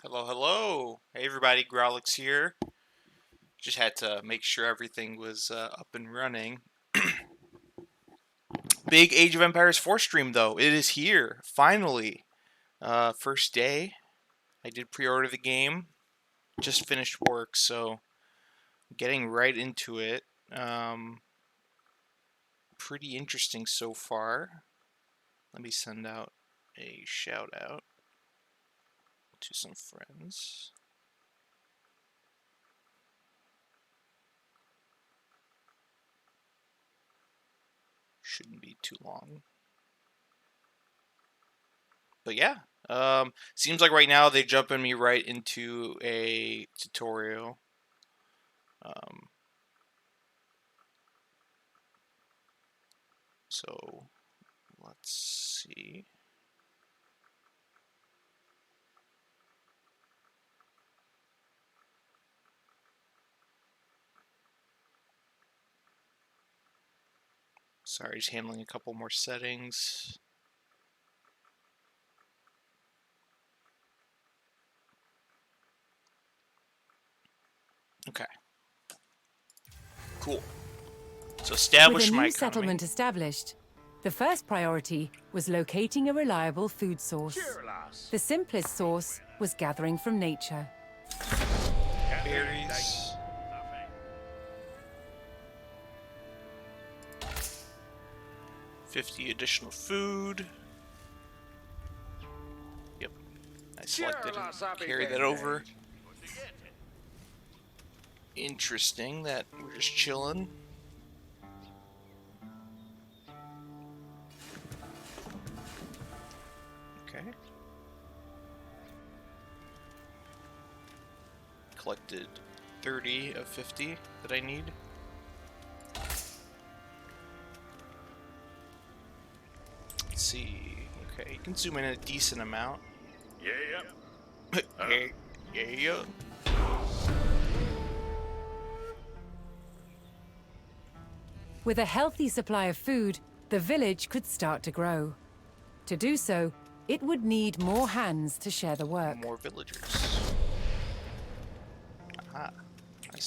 Hello, hello. Hey everybody, Growlix here. Just had to make sure everything was up and running. Big Age of Empires 4 stream though. It is here, finally. First day. I did pre-order the game. Just finished work, so getting right into it. Pretty interesting so far. Let me send out a shout out to some friends. Shouldn't be too long. But yeah, seems like right now they're jumping me right into a tutorial. So let's see. Sorry, just handling a couple more settings. Okay. Cool. So establish my With a new settlement established, the first priority was locating a reliable food source. The simplest source was gathering from nature. Berries. $50 additional food. Yep. I selected and carried that over. Interesting that we're just chilling. Okay. Collected 30 of 50 that I need. Let's see. Okay, you can zoom in a decent amount. Yeah. Yeah. With a healthy supply of food, the village could start to grow. To do so, it would need more hands to share the work. More villagers. Aha. I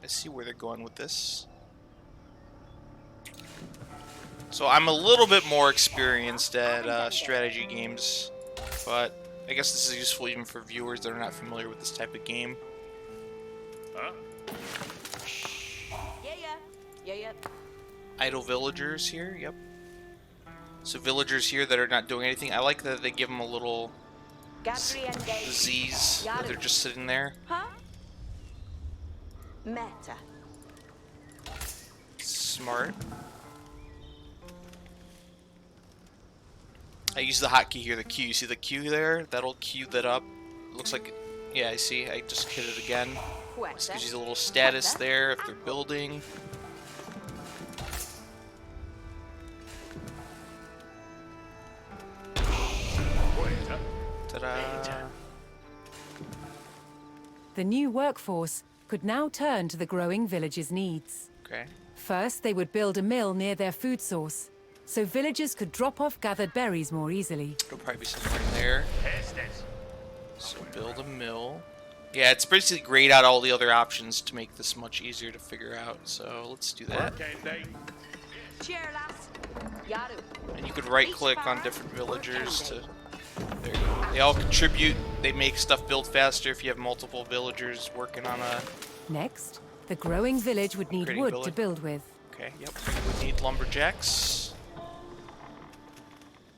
see where they're going with this. So I'm a little bit more experienced at strategy games, but I guess this is useful even for viewers that are not familiar with this type of game. Yeah. Idle villagers here, yep. So villagers here that are not doing anything. I like that they give them a little disease that they're just sitting there. Meta. Smart. I use the hotkey here, the Q. You see the Q there? That'll queue that up. It looks like, yeah, I see. I just hit it again. This gives you a little status there if they're building. Ta-da! The new workforce could now turn to the growing village's needs. Okay. First, they would build a mill near their food source, so villagers could drop off gathered berries more easily. It'll probably be somewhere in there. So build a mill. Yeah, it's basically grayed out all the other options to make this much easier to figure out. So let's do that. And you could right-click on different villagers to. There you go. They all contribute. They make stuff build faster if you have multiple villagers working on a. Next, the growing village would need wood to build with. Okay, yep. We would need lumberjacks.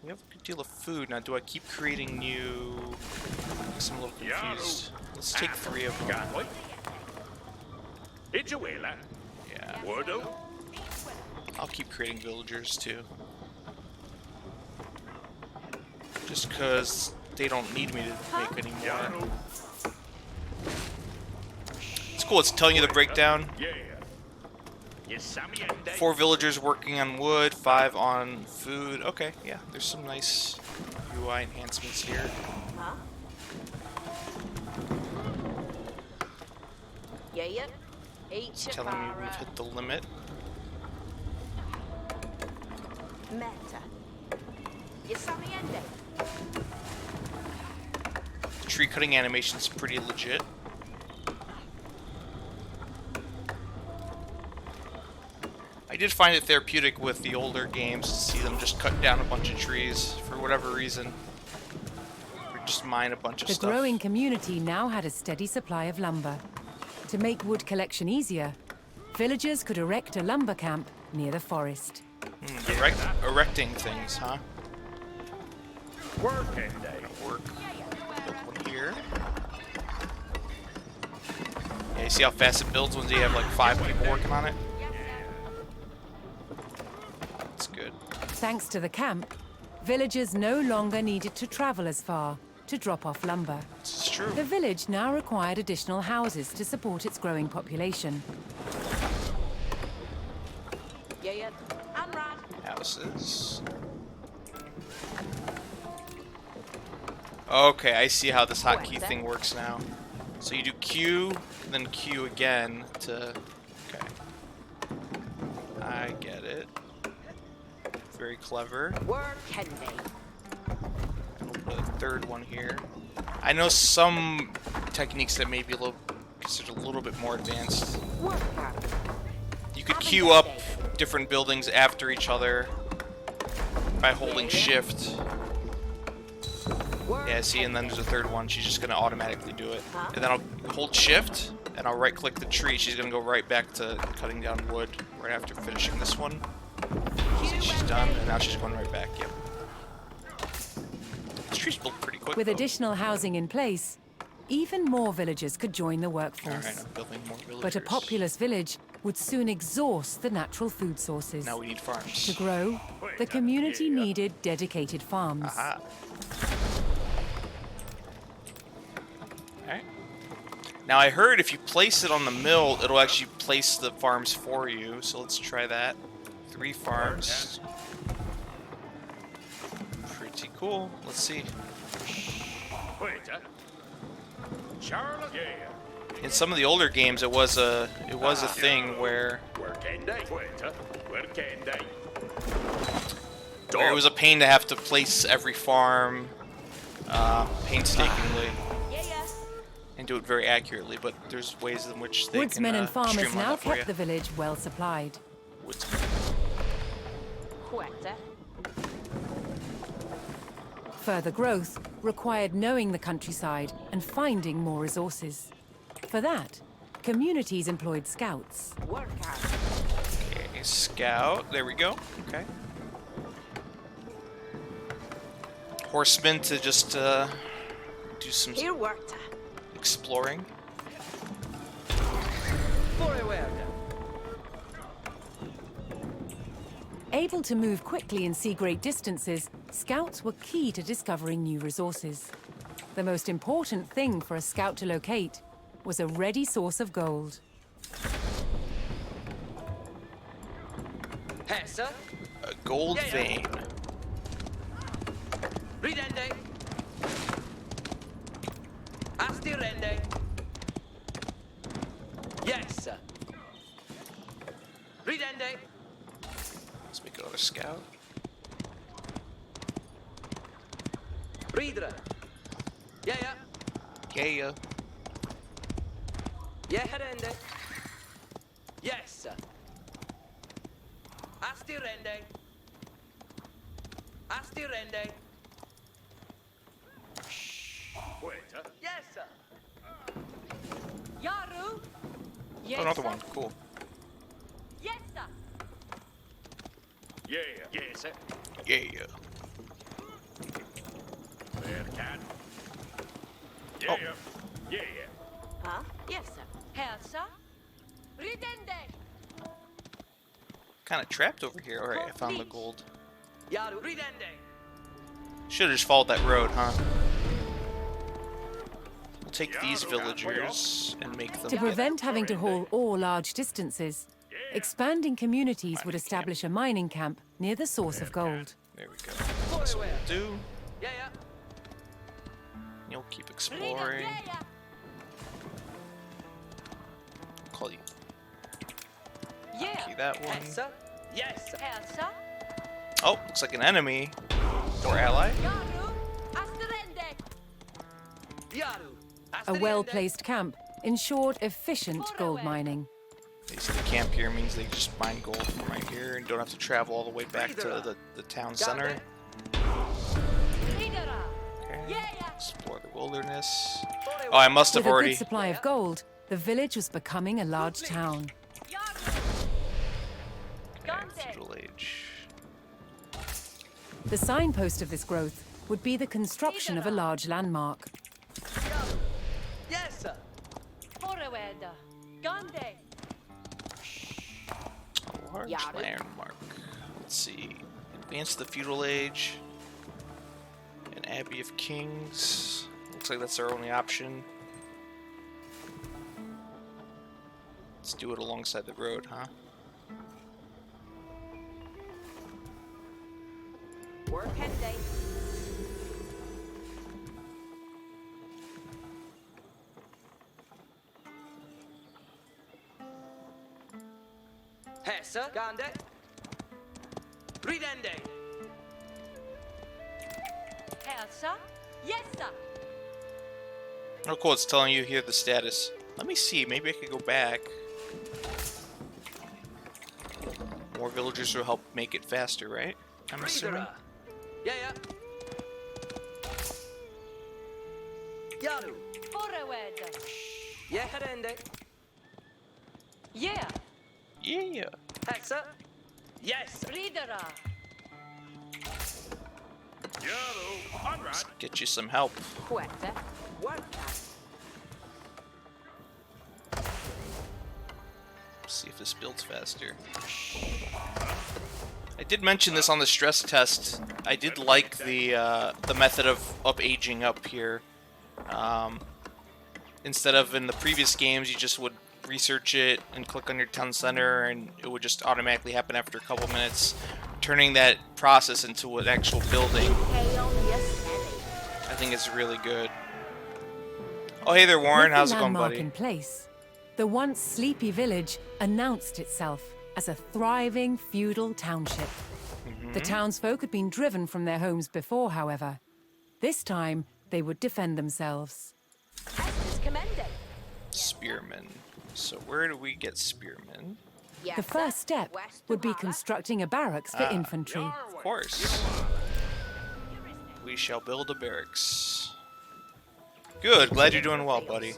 We have a good deal of food. Now, do I keep creating new... I guess I'm a little confused. Let's take 3 of them. Yeah. I'll keep creating villagers, too. Just because they don't need me to make any more. It's cool, it's telling you the breakdown. 4 villagers working on wood, 5 on food. Okay, yeah, there's some nice UI enhancements here. It's telling me we've hit the limit. tree cutting animation is pretty legit. I did find it therapeutic with the older games to see them just cut down a bunch of trees for whatever reason. Or just mine a bunch of The stuff. growing community now had a steady supply of lumber. To make wood collection easier, villagers could erect a lumber camp near the forest. Erecting things, huh? Working day. Work. Build one here. Yeah, you see how fast it builds when you have like 5 people working on it? That's good. Thanks to the camp, villagers no longer needed to travel as far to drop off lumber. This is true. The village now required additional houses to support its growing population. Houses. Okay, I see how this hotkey thing works now. So you do Q, then Q again to... Okay. I get it. Very clever. We'll put a third one here. I know some techniques that may be considered a little bit more advanced. You could queue up different buildings after each other by holding shift. Yeah, see, and then there's a third one. She's just gonna automatically do it. And then I'll hold shift, and I'll right click the tree. She's gonna go right back to cutting down wood right after finishing this one. See, she's done, and now she's going right back, yep. This tree's built pretty quick, With though. additional housing in place, even more villagers could join the workforce. Alright, I'm building more villagers. But a populous village would soon exhaust the natural food sources. Now we need farms. To grow, the community needed dedicated farms. Aha. Alright. Now I heard if you place it on the mill, it'll actually place the farms for you. So let's try that. 3 farms. Pretty cool. Let's see. In some of the older games, it was a thing where it was a pain to have to place every farm painstakingly and do it very accurately. But there's ways in which they Woodsmen can and farmers streamline now that for kept you. the village well supplied. Woodsmen. Further growth required knowing the countryside and finding more resources. For that, communities employed scouts. Okay, scout. There we go. Okay. Horsemen to just do some exploring. Able to move quickly and see great distances, scouts were key to discovering new resources. The most important thing for a scout to locate was a ready source of gold. A gold vein. Yes. Let's make another scout. Reader. Yeah. Yeah. Yeah, rende. Yes. Asti rende. Yes. Yaru! Oh, another one. Cool. Yes, sir. Yes. Yeah. There can. Oh. Yeah. Huh? Yes, sir. Herr, sir? Ridende! Kind of trapped over here. Alright, I found the gold. Yaru ridende. Should have just followed that road, huh? We'll take these villagers and make them. To prevent having to haul ore large distances, expanding communities would establish a mining camp near the source of gold. There we go. That's what we'll do. Yeah. You'll keep exploring. Call you. Okay, that one. Yes, sir. Yes. Herr, sir? Oh, looks like an enemy or ally. Yaru! Asterende! Yaru. A well-placed camp ensured efficient gold mining. They say the camp here means they just mine gold from right here and don't have to travel all the way back to the town center. Okay. Explore the wilderness. Oh, I must have With a already... good supply of gold, the village was becoming a large town. Okay, feudal age. The signpost of this growth would be the construction of a large landmark. Yes, sir. A large landmark. Let's see. Advance the feudal age. An Abbey of Kings. Looks like that's our only option. Let's do it alongside the road, huh? Work and day. Hessa, Gande. Ridende. Hälsa? Yes, sir. Oh, cool. It's telling you here the status. Let me see. Maybe I could go back. More villagers will help make it faster, right? I'm assuming. Yeah, yeah. Yaru. Forward. Yeah, Herende. Yeah. Yeah. Hessa. Yes. Ridera. Yaru. On right. Get you some help. Quetta. Work. See if this builds faster. I did mention this on the stress test. I did like the method of aging up here. Instead of in the previous games, you just would research it and click on your town center, and it would just automatically happen after a couple minutes, turning that process into an actual building. I think it's really good. Oh, hey there, Warren. With How's the it going, landmark buddy? in place, the once sleepy village announced itself as a thriving feudal township. The townsfolk had been driven from their homes before, however. This time, they would defend themselves. Spearmen. So where do we get spearmen? The first step would be constructing a barracks for infantry. Of course. We shall build a barracks. Good. Glad you're doing well, buddy.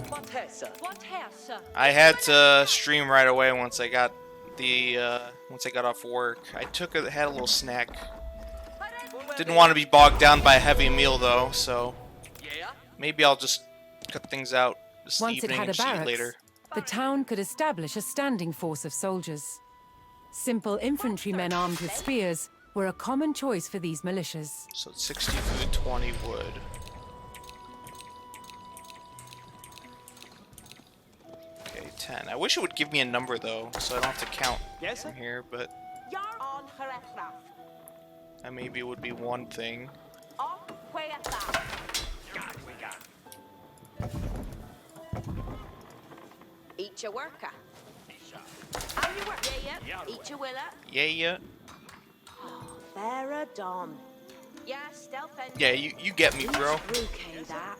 What Hessa? What hälsa? I had to stream right away once I got off work. I had a little snack. Didn't want to be bogged down by a heavy meal though, so Yeah. maybe I'll just cut things out this Once it evening had a and see you barracks, later. the town could establish a standing force of soldiers. Simple infantrymen armed with spears were a common choice for these militias. So it's 60 food, 20 wood. Okay, 10. I wish it would give me a number though, so I don't have to count Yes, from sir. here, but that maybe would be one thing. God, we got. Each a worker. How you work? Yeah, yeah. Each a willer. Yeah. Farah Dawn. Yeah, stealth and Yeah, you get me, bro. okay that.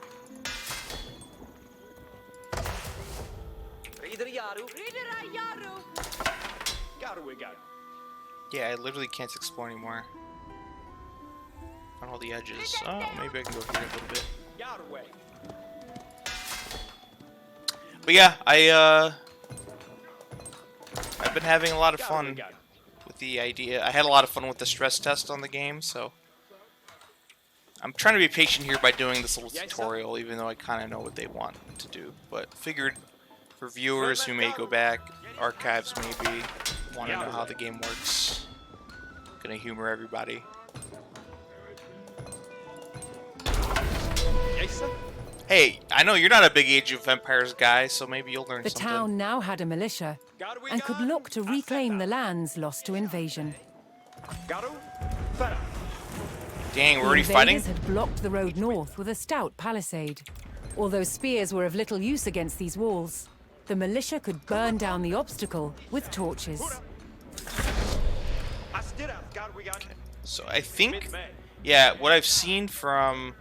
Reader Yaru. Ridera Yaru. God, we got. Yeah, I literally can't explore anymore. On all the edges. Oh, maybe I can go here a little bit. Yaru way. But yeah, I've been having a lot of God, we fun got. with the idea. I had a lot of fun with the stress test on the game, so I'm trying to be patient here by doing this little tutorial, even though I kind of know what they want to do. But figured for viewers who may go back, archives maybe, want to know how the game works. Gonna humor everybody. Yes, sir. Hey, I know you're not a big Age of Empires guy, so maybe you'll learn The something. town now had a militia God, we and could got. look to reclaim the lands lost to invasion. Garu. Fera. Dang, we're The already fighting? invaders had blocked the road north with a stout palisade. Although spears were of little use against these walls, the militia could burn down the obstacle with torches. Astira. God, we got. So I think, yeah, what I've seen from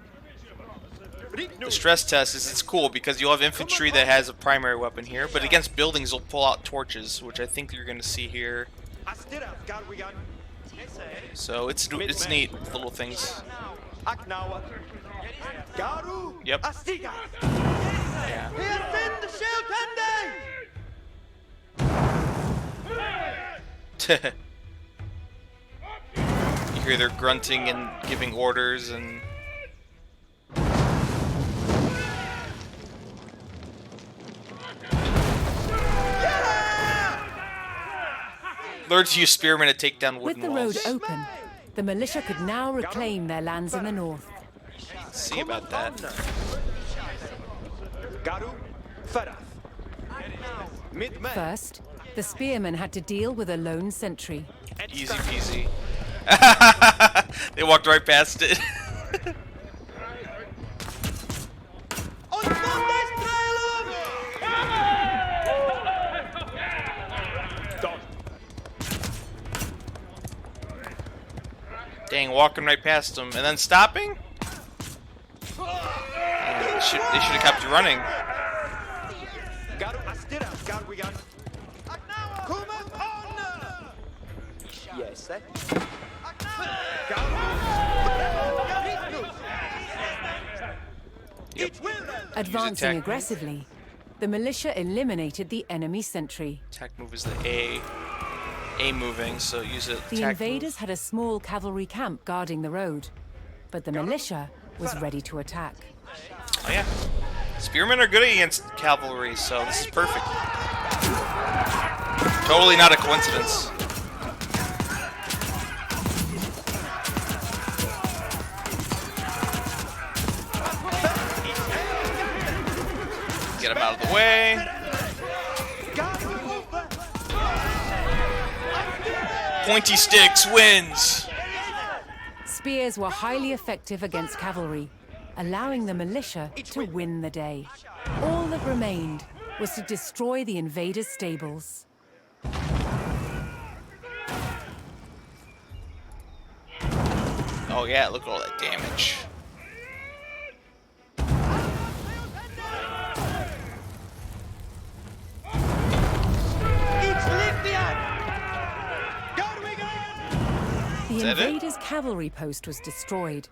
the stress test is it's cool because you'll have infantry that has a primary weapon here, but against buildings you'll pull out torches, which I think you're going to see here. So it's neat, little things. Yep. Yeah. You hear their grunting and giving orders and... Learn to use spearmen to take down wooden With the road walls. open, the militia could now reclaim their lands in the north. Let's see about that. First, the spearmen had to deal with a lone sentry. Easy peasy. They walked right past it. Dang, walking right past him and then stopping? They should have kept running. Yes, sir. Yep. Advancing attack aggressively, the militia eliminated the enemy sentry. Attack move is the A. A moving, so use it. The invaders had a small cavalry camp guarding the road, but the militia was ready to attack. Oh yeah. Spearmen are good against cavalry, so this is perfect. Totally not a coincidence. Get him out of the way. Pointy sticks wins. Spears were highly effective against cavalry, allowing the militia to win the day. All that remained was to destroy the invaders' stables. Oh yeah, look at all that damage. The invaders' cavalry post was destroyed,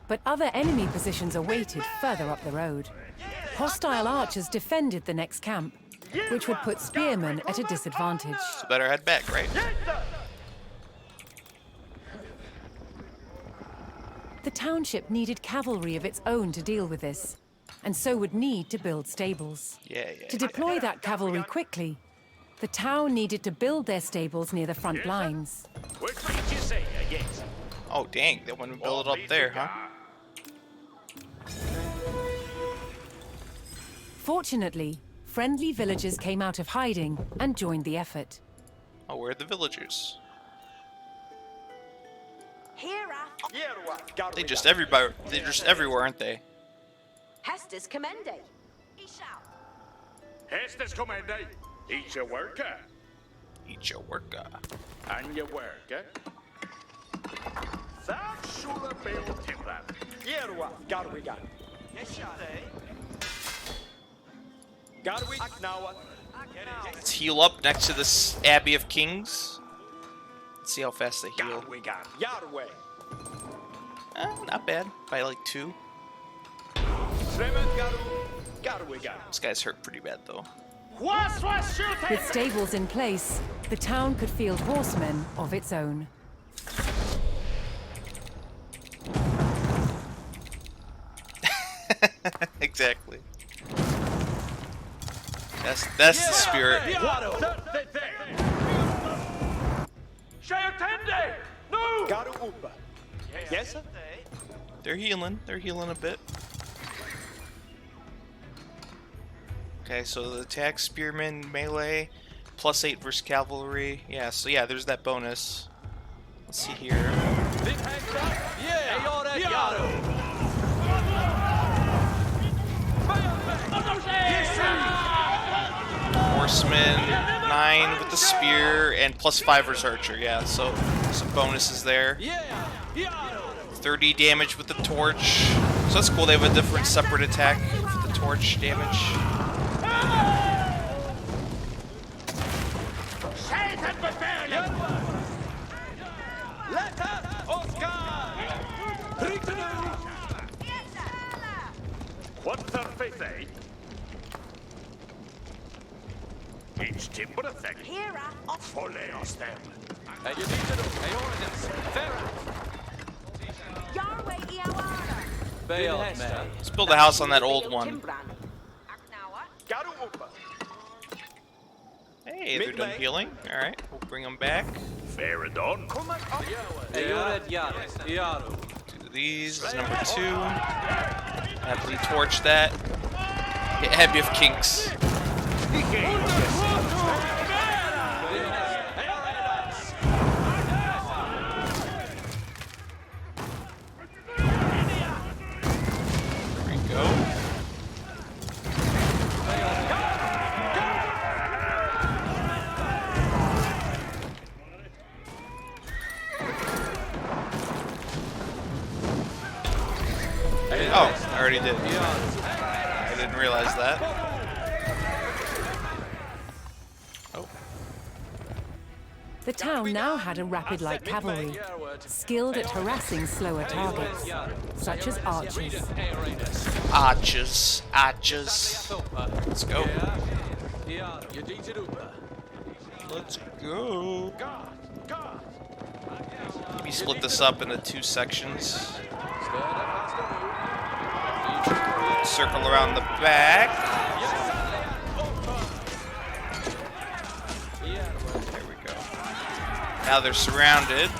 but other enemy positions awaited further up the road. Hostile archers defended the next camp, which would put spearmen at a disadvantage. So better head back, right? The township needed cavalry of its own to deal with this, and so would need to build stables. Yeah. To deploy that cavalry quickly, the town needed to build their stables near the front lines. Oh dang, they want to build it up there, huh? Fortunately, friendly villagers came out of hiding and joined the effort. Oh, where are the villagers? They're just everywhere, aren't they? Hastings Commende. Hastings Commende. Eat your worker. Eat your worker. And your worker. That should have been Timber. Yerwa. Garwigan. Garwig. Let's heal up next to this Abbey of Kings. Let's see how fast they heal. Garwigan. Yarway. Not bad. By like 2. This guy's hurt pretty bad though. With stables in place, the town could field horsemen of its own. Exactly. That's the spirit. Yes, sir. They're healing a bit. Okay, so the attack, spearmen, melee, +8 versus cavalry. Yeah, so yeah, there's that bonus. Let's see here. Horseman, 9 with the spear, and +5 versus archer. Yeah, so some bonuses there. 30 damage with the torch. So that's cool. They have a different separate attack for the torch damage. What's their faith, eh? Each timber thing. Here, Foley us them. Yarway Iawara. Let's build a house on that old one. Garu upa. Hey, they're done healing. Alright, we'll bring them back. Fair and on. Do these. This is number 2. Happily torch that. Get happy of kinks. There we go. Oh, I already did. I didn't realize that. Oh. The town now had a rapid light cavalry, skilled at harassing slower targets, such as archers. Archers. Archers. Let's go. Let's go. We split this up into 2 sections. Circle around the back. There we go. Now they're surrounded.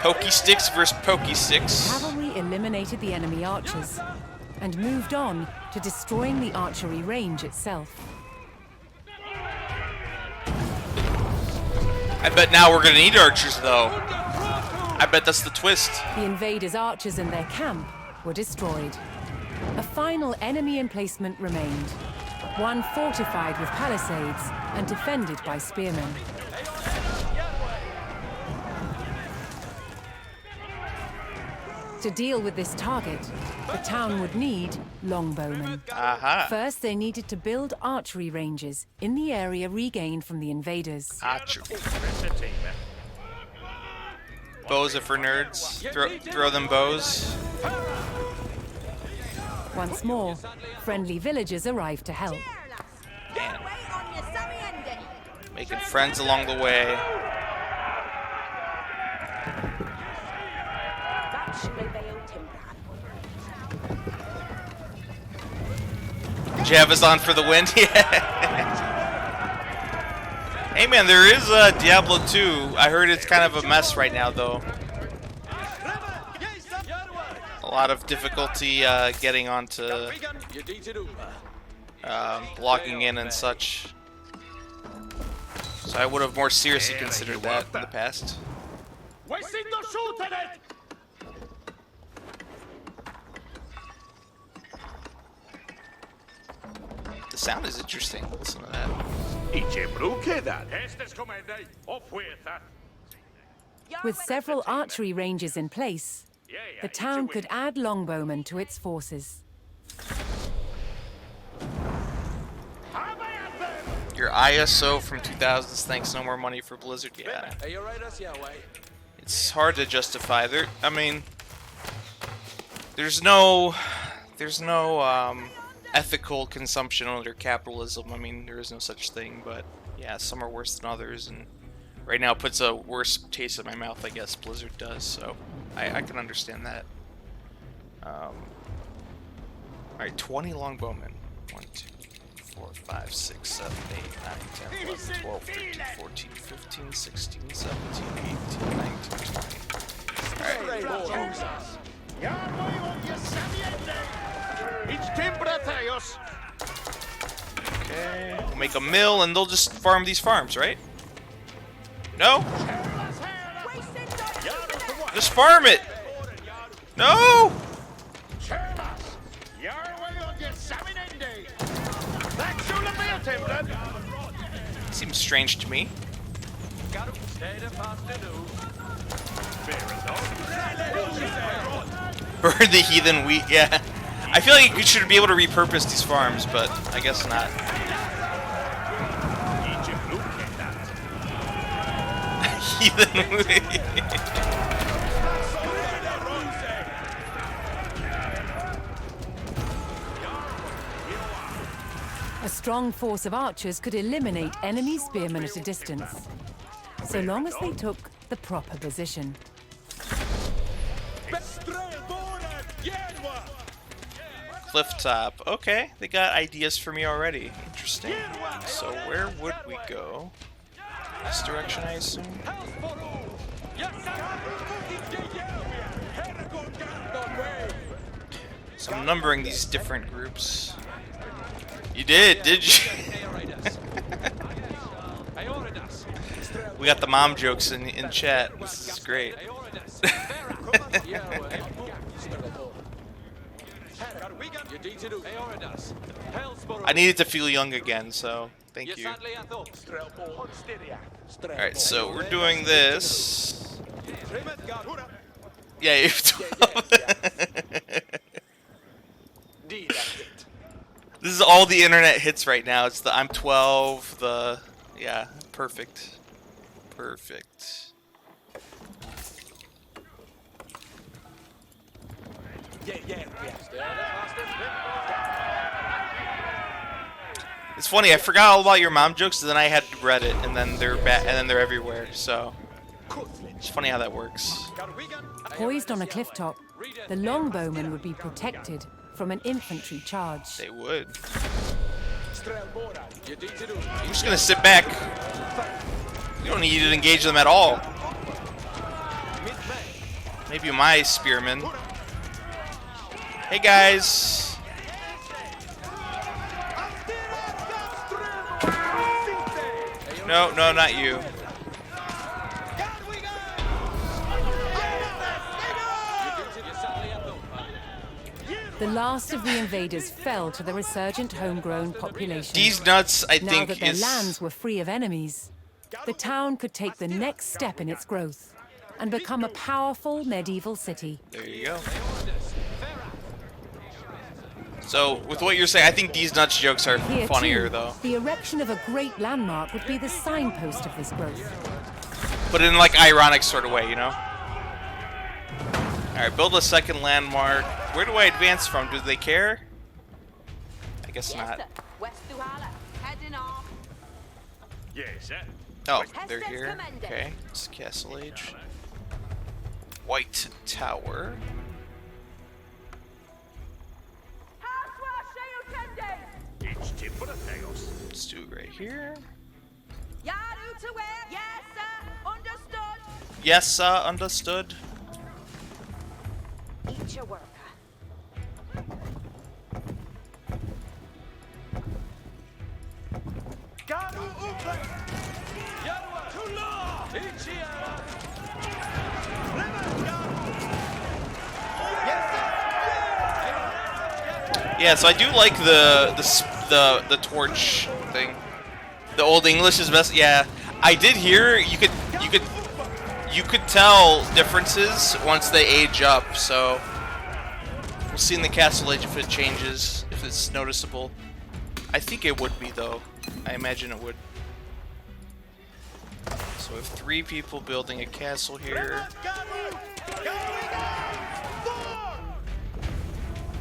Pokey sticks versus pokey sticks. Cavalry eliminated the enemy archers and moved on to destroying the archery range itself. I bet now we're gonna need archers, though. I bet that's the twist. The invaders' archers and their camp were destroyed. A final enemy emplacement remained, one fortified with palisades and defended by spearmen. To deal with this target, the town would need longbowmen. Aha. First, they needed to build archery ranges in the area regained from the invaders. Archery. Bows are for nerds. Throw them bows. Once more, friendly villagers arrived to help. Making friends along the way. Javazon for the win. Yeah. Hey man, there is Diablo 2. I heard it's kind of a mess right now, though. A lot of difficulty getting onto logging in and such. So I would have more seriously considered that in the past. The sound is interesting. Listen to that. With several archery ranges in place, the town could add longbowmen to its forces. Your ISO from 2000s thanks, no more money for Blizzard. Yeah. It's hard to justify. I mean, there's no ethical consumption under capitalism. I mean, there is no such thing, but yeah, some are worse than others, and right now it puts a worse taste in my mouth, I guess Blizzard does, so I can understand that. Alright, 20 longbowmen. 1, 2, 4, 5, 6, 7, 8, 9, 10, 11, 12, 13, 14, 15, 16, 17, 18, 19, 20. Alright. Okay, we'll make a mill and they'll just farm these farms, right? No? Just farm it! No! Seems strange to me. Burn the heathen wheat, yeah. I feel like you should be able to repurpose these farms, but I guess not. Heathen wheat. A strong force of archers could eliminate enemy spearmen at a distance, so long as they took the proper position. Cliff top. Okay, they got ideas for me already. Interesting. So where would we go? This direction, I assume? So I'm numbering these different groups. You did you? We got the mom jokes in chat. This is great. I needed to feel young again, so thank you. Alright, so we're doing this. Yeah, you're 12. This is all the internet hits right now. It's the I'm 12, the... Yeah, perfect. Perfect. It's funny, I forgot all about your mom jokes, and then I had Reddit, and then they're everywhere, so... It's funny how that works. Poised on a cliff top, the longbowmen would be protected from an infantry charge. They would. I'm just gonna sit back. You don't need to engage them at all. Maybe my spearmen. Hey guys. No, not you. The last of the invaders fell to the resurgent homegrown population. These nuts, I Now think, that their is... lands were free of enemies, the town could take the next step in its growth and become a powerful medieval city. There you go. So, with what you're saying, I think these nuts jokes are Here funnier, too, though. the erection of a great landmark would be the signpost of this growth. But in, like, ironic sort of way, you know? Alright, build a second landmark. Where do I advance from? Do they care? I guess not. Oh, they're here. Okay, it's Castle Age. White Tower. Let's do it right here. Yes, sir, understood. Eat your worker. Yeah, so I do like the torch thing. The Old English is best. Yeah, I did hear you could tell differences once they age up. So we'll see in the Castle Age if it changes, if it's noticeable. I think it would be though. I imagine it would. So we have 3 people building a castle here.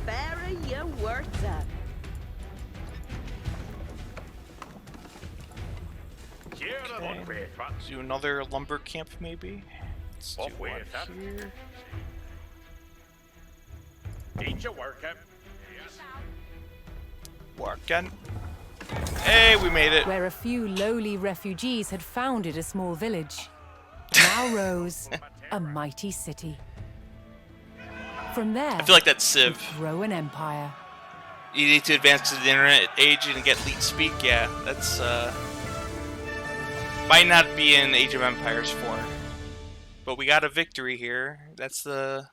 Bury your words up. Okay. Let's do another lumber camp maybe. Let's do one here. Eat your worker. Working. Hey, we made it. Where a few lowly refugees had founded a small village, now rose a mighty city. From there, I feel like that's Civ. grow an empire. You need to advance to the internet age and get leet speak. Yeah, that's might not be in Age of Empires 4, but we got a victory here. That's the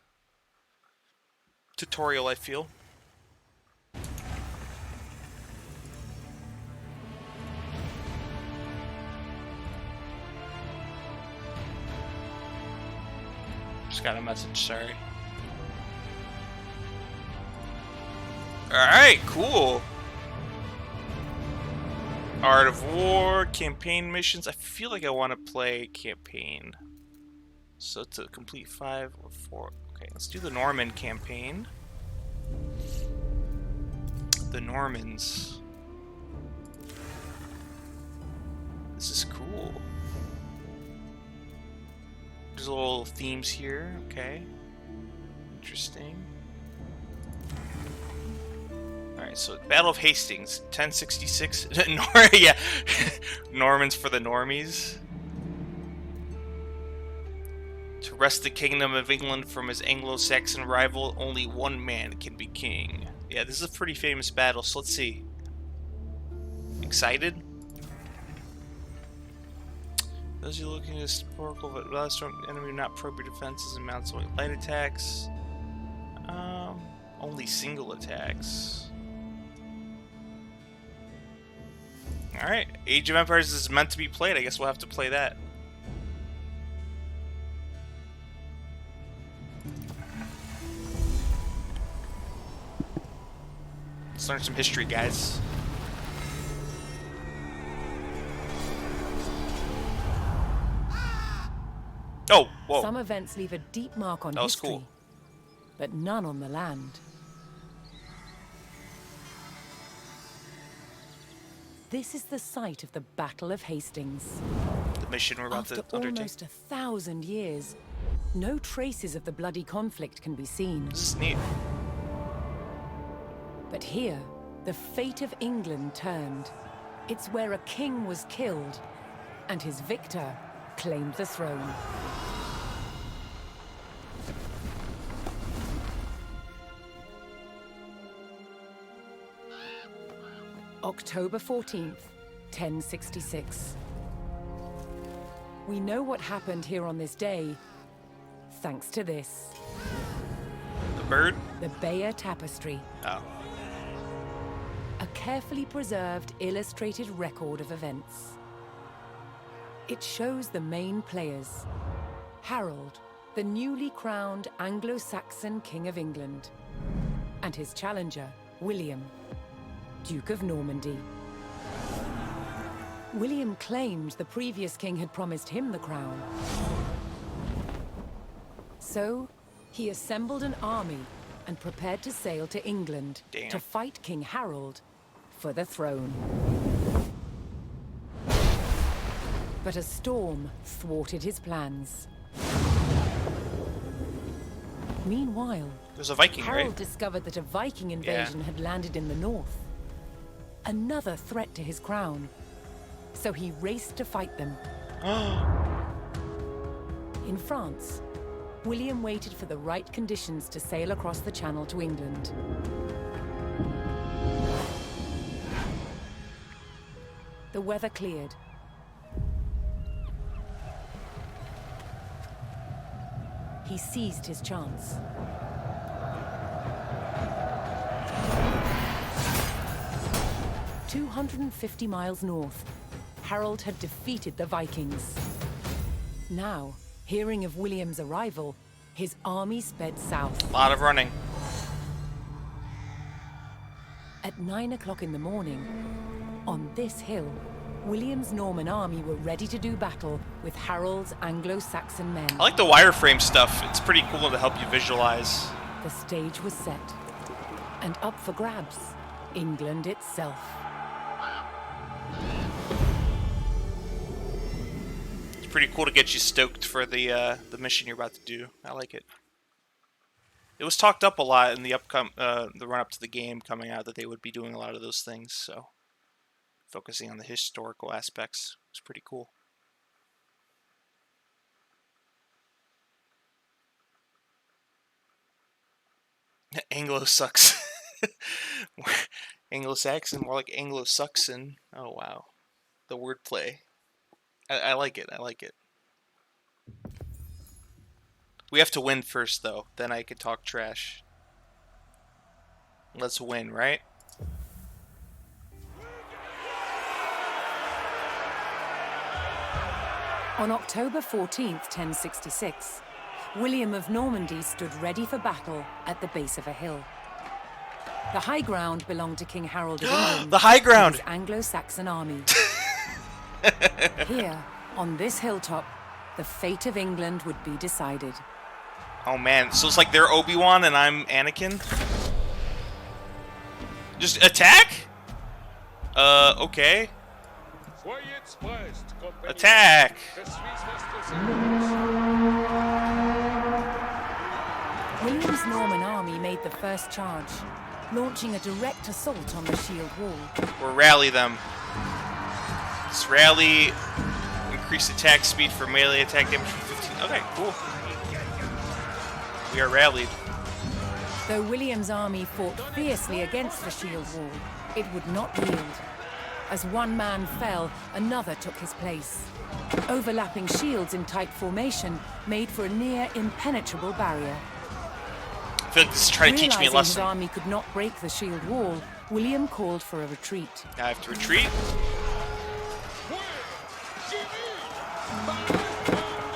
tutorial, I feel. Just got a message, sorry. Alright, cool. Art of War, campaign missions. I feel like I want to play campaign. So to complete 5 or 4. Okay, let's do the Norman campaign. The Normans. This is cool. There's little themes here. Okay. Interesting. Alright, so Battle of Hastings, 1066. Yeah. Normans for the normies. To wrest the kingdom of England from his Anglo-Saxon rival, only one man can be king. Yeah, this is a pretty famous battle, so let's see. Excited? Those who are looking at historical but strong enemy not probe your defenses and mounts only light attacks. Only single attacks. Alright, Age of Empires is meant to be played. I guess we'll have to play that. Let's learn some history, guys. Oh, whoa. Some events leave a deep mark on That was history, cool. but none on the land. This is the site of the Battle of Hastings. The mission we're about After to undertake. almost 1,000 years, no traces of the bloody conflict can be seen. This is neat. But here, the fate of England turned. It's where a king was killed, and his victor claimed the throne. October 14th, 1066. We know what happened here on this day, thanks to this. The bird? The Bayer Tapestry. Oh. A carefully preserved, illustrated record of events. It shows the main players. Harold, the newly crowned Anglo-Saxon King of England, and his challenger, William, Duke of Normandy. William claimed the previous king had promised him the crown. So, he assembled an army and prepared to sail to England to fight King Harold for the throne. But a storm thwarted his plans. Meanwhile, There's a Viking, Harold right? discovered that a Viking invasion had landed in the north. Another threat to his crown. So he raced to fight them. In France, William waited for the right conditions to sail across the Channel to England. The weather cleared. He seized his chance. "250 miles north, Harold had defeated the Vikings. Now, hearing of William's arrival, his army sped south. A lot of running. At 9 o'clock in the morning, on this hill, William's Norman army were ready to do battle with Harold's Anglo-Saxon men. I like the wireframe stuff. It's pretty cool to help you visualize. The stage was set. And up for grabs, England itself. It's pretty cool to get you stoked for the mission you're about to do. I like it. It was talked up a lot in the the run up to the game coming out that they would be doing a lot of those things. So, focusing on the historical aspects was pretty cool. Anglo sucks. Anglo-Saxon, more like Anglo-Saxon. Oh wow, the wordplay. I like it. I like it. We have to win first, though. Then I could talk trash. Let's win, right? On October 14th, 1066, William of Normandy stood ready for battle at the base of a hill. The high ground belonged to King Harold of England. The high ground! And his Anglo-Saxon army. Here, on this hilltop, the fate of England would be decided. Oh man, so it's like they're Obi-Wan and I'm Anakin? Just attack? Okay. Attack! William's Norman army made the first charge, launching a direct assault on the shield wall. Or rally them. Just rally, increase attack speed for melee attack damage for 15. Okay, cool. We are rallied. Though William's army fought fiercely against the shield wall, it would not yield. As one man fell, another took his place. Overlapping shields in tight formation made for a near impenetrable barrier. I feel like this is trying to teach me a Realizing his lesson. army could not break the shield wall, William called for a retreat. I have to retreat.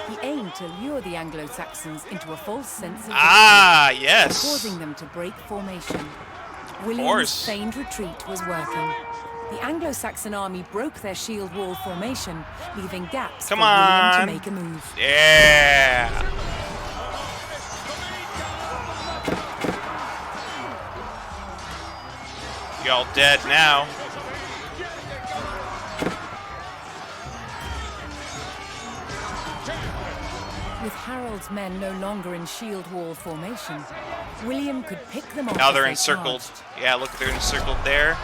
He aimed to lure the Anglo-Saxons into a false sense of Ah, victory, yes. causing them to break formation. course. William's feigned retreat was working. The Anglo-Saxon army broke their shield wall formation, leaving gaps Come for William on. to make a move. Yeah. Y'all dead now. With Harold's men no longer in shield wall formation, William could pick them off. Now as they're they encircled. charged. Yeah, look, they're encircled there.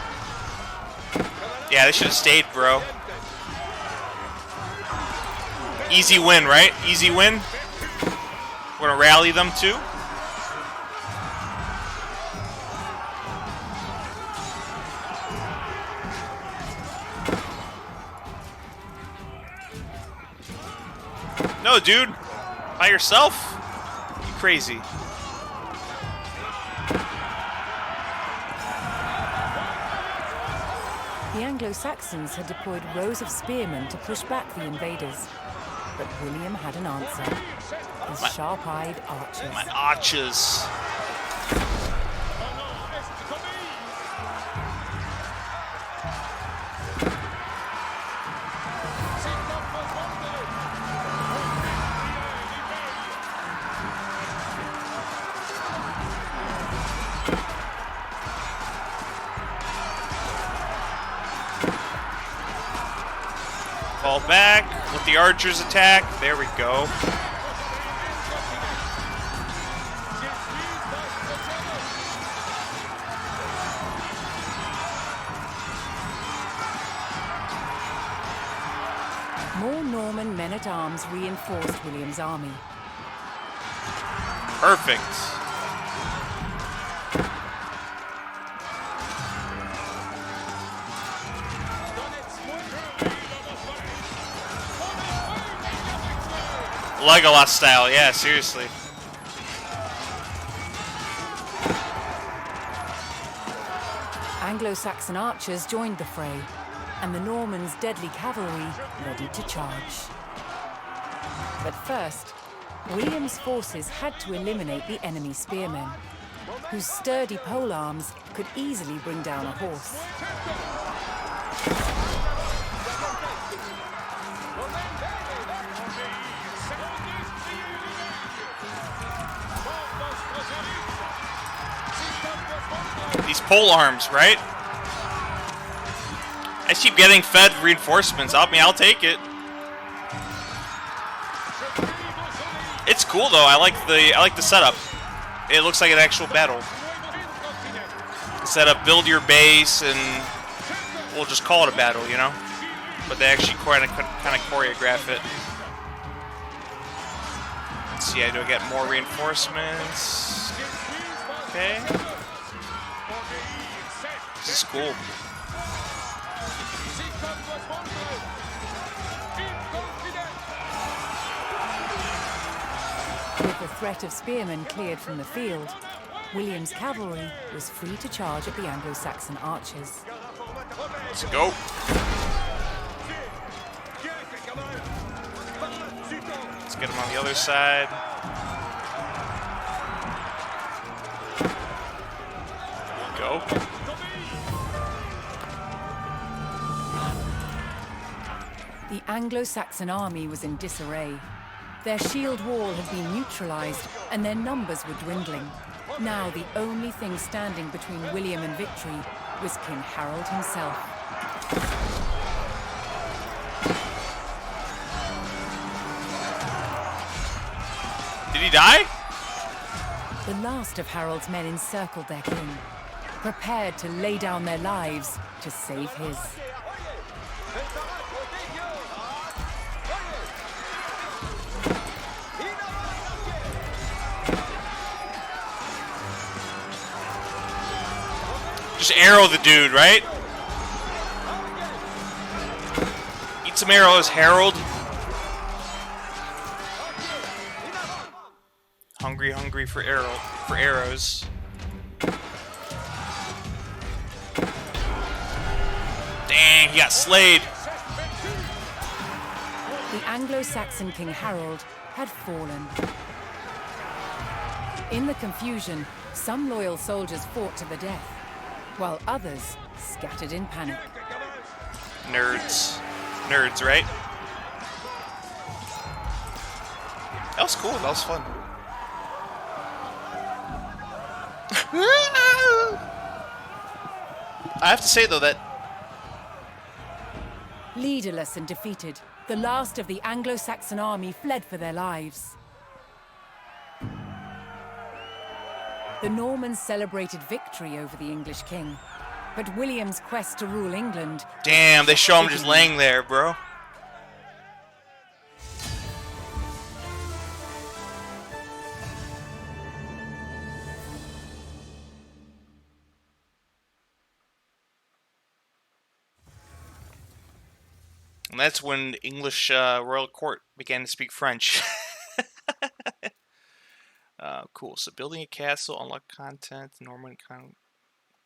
Yeah, they should have stayed, bro. Easy win, right? Easy win. We're gonna rally them too. No, dude. By yourself? You crazy. The Anglo-Saxons had deployed rows of spearmen to push back the invaders. But William had an answer. His sharp-eyed archers. My archers. Fall back. Let the archers attack. There we go. More Norman men-at-arms reinforced William's army. Perfect. Legolas style, yeah, seriously. Anglo-Saxon archers joined the fray, and the Normans' deadly cavalry ready to charge. But first, William's forces had to eliminate the enemy spearmen, whose sturdy polearms could easily bring down a horse. These pole arms, right? I keep getting fed reinforcements. I'll take it. It's cool though. I like the setup. It looks like an actual battle. Setup, build your base, and we'll just call it a battle, you know. But they actually kind of choreograph it. Let's see. Do I get more reinforcements? Okay. This is cool. With the threat of spearmen cleared from the field, William's cavalry was free to charge at the Anglo-Saxon archers. Let's go. Let's get them on the other side. go. The Anglo-Saxon army was in disarray. Their shield wall had been neutralized, and their numbers were dwindling. Now the only thing standing between William and victory was King Harold himself. Did he die? The last of Harold's men encircled their king, prepared to lay down their lives to save his. Just arrow the dude, right? Eat some arrows, Harold. Hungry for arrows. Dang, he got slayed. The Anglo-Saxon King Harold had fallen. In the confusion, some loyal soldiers fought to the death, while others scattered in panic. Nerds, right? That was cool. That was fun. I have to say though that Leaderless and defeated, the last of the Anglo-Saxon army fled for their lives. The Normans celebrated victory over the English king, but William's quest to rule England... damn, they show him just laying there, bro. And that's when English royal court began to speak French. Cool. So building a castle, unlock content,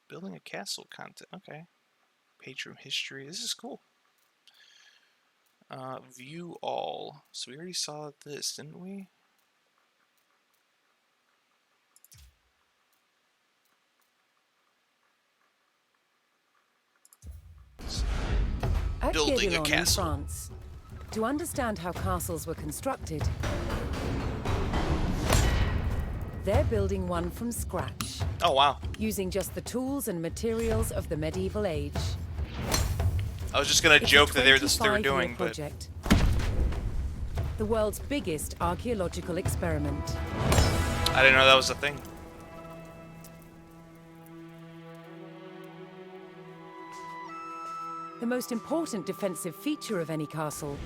building a castle content. Okay. Page from history. This is cool. View all. So we already saw this, didn't we? At Building a Guédelon in castle. France, to understand how castles were constructed, they're building one from scratch, Oh, wow. using just the tools and materials of the medieval age. I was just going to It's joke a that this they were 25-year doing, but project. The world's biggest archaeological experiment. I didn't know that was a thing. The most important defensive feature of any castle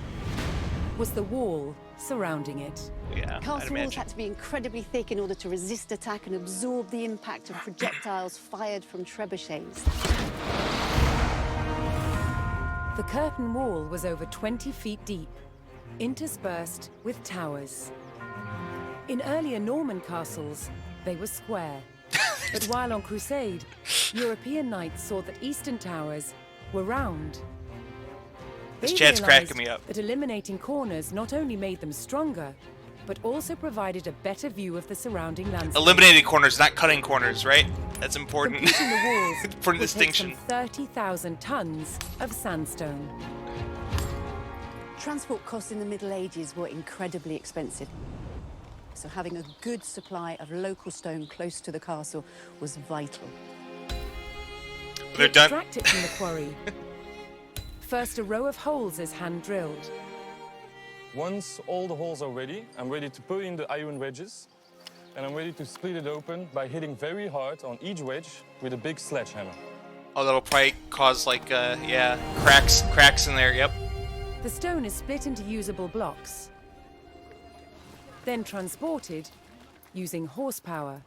was the wall surrounding it. Yeah, I'd Castle walls imagine. had to be incredibly thick in order to resist attack and absorb the impact of projectiles fired from trebuchets. The curtain wall was over 20 feet deep, interspersed with towers. In earlier Norman castles, they were square. But while on crusade, European knights saw that eastern towers were round. This They chat's realized cracking me up. that eliminating corners not only made them stronger, but also provided a better view of the surrounding landscape. Eliminating corners, not cutting corners, right? That's important. Completing the walls Important would take distinction. some 30,000 tons of sandstone. Transport costs in the Middle Ages were incredibly expensive. So having a good supply of local stone close to the castle was vital. They're done. Extract it from the quarry. First, a row of holes is hand-drilled. Once all the holes are ready, I'm ready to put in the iron wedges, and I'm ready to split it open by hitting very hard on each wedge with a big sledgehammer. Oh, that'll probably cause like, yeah, cracks in there. Yep. The stone is split into usable blocks, then transported using horsepower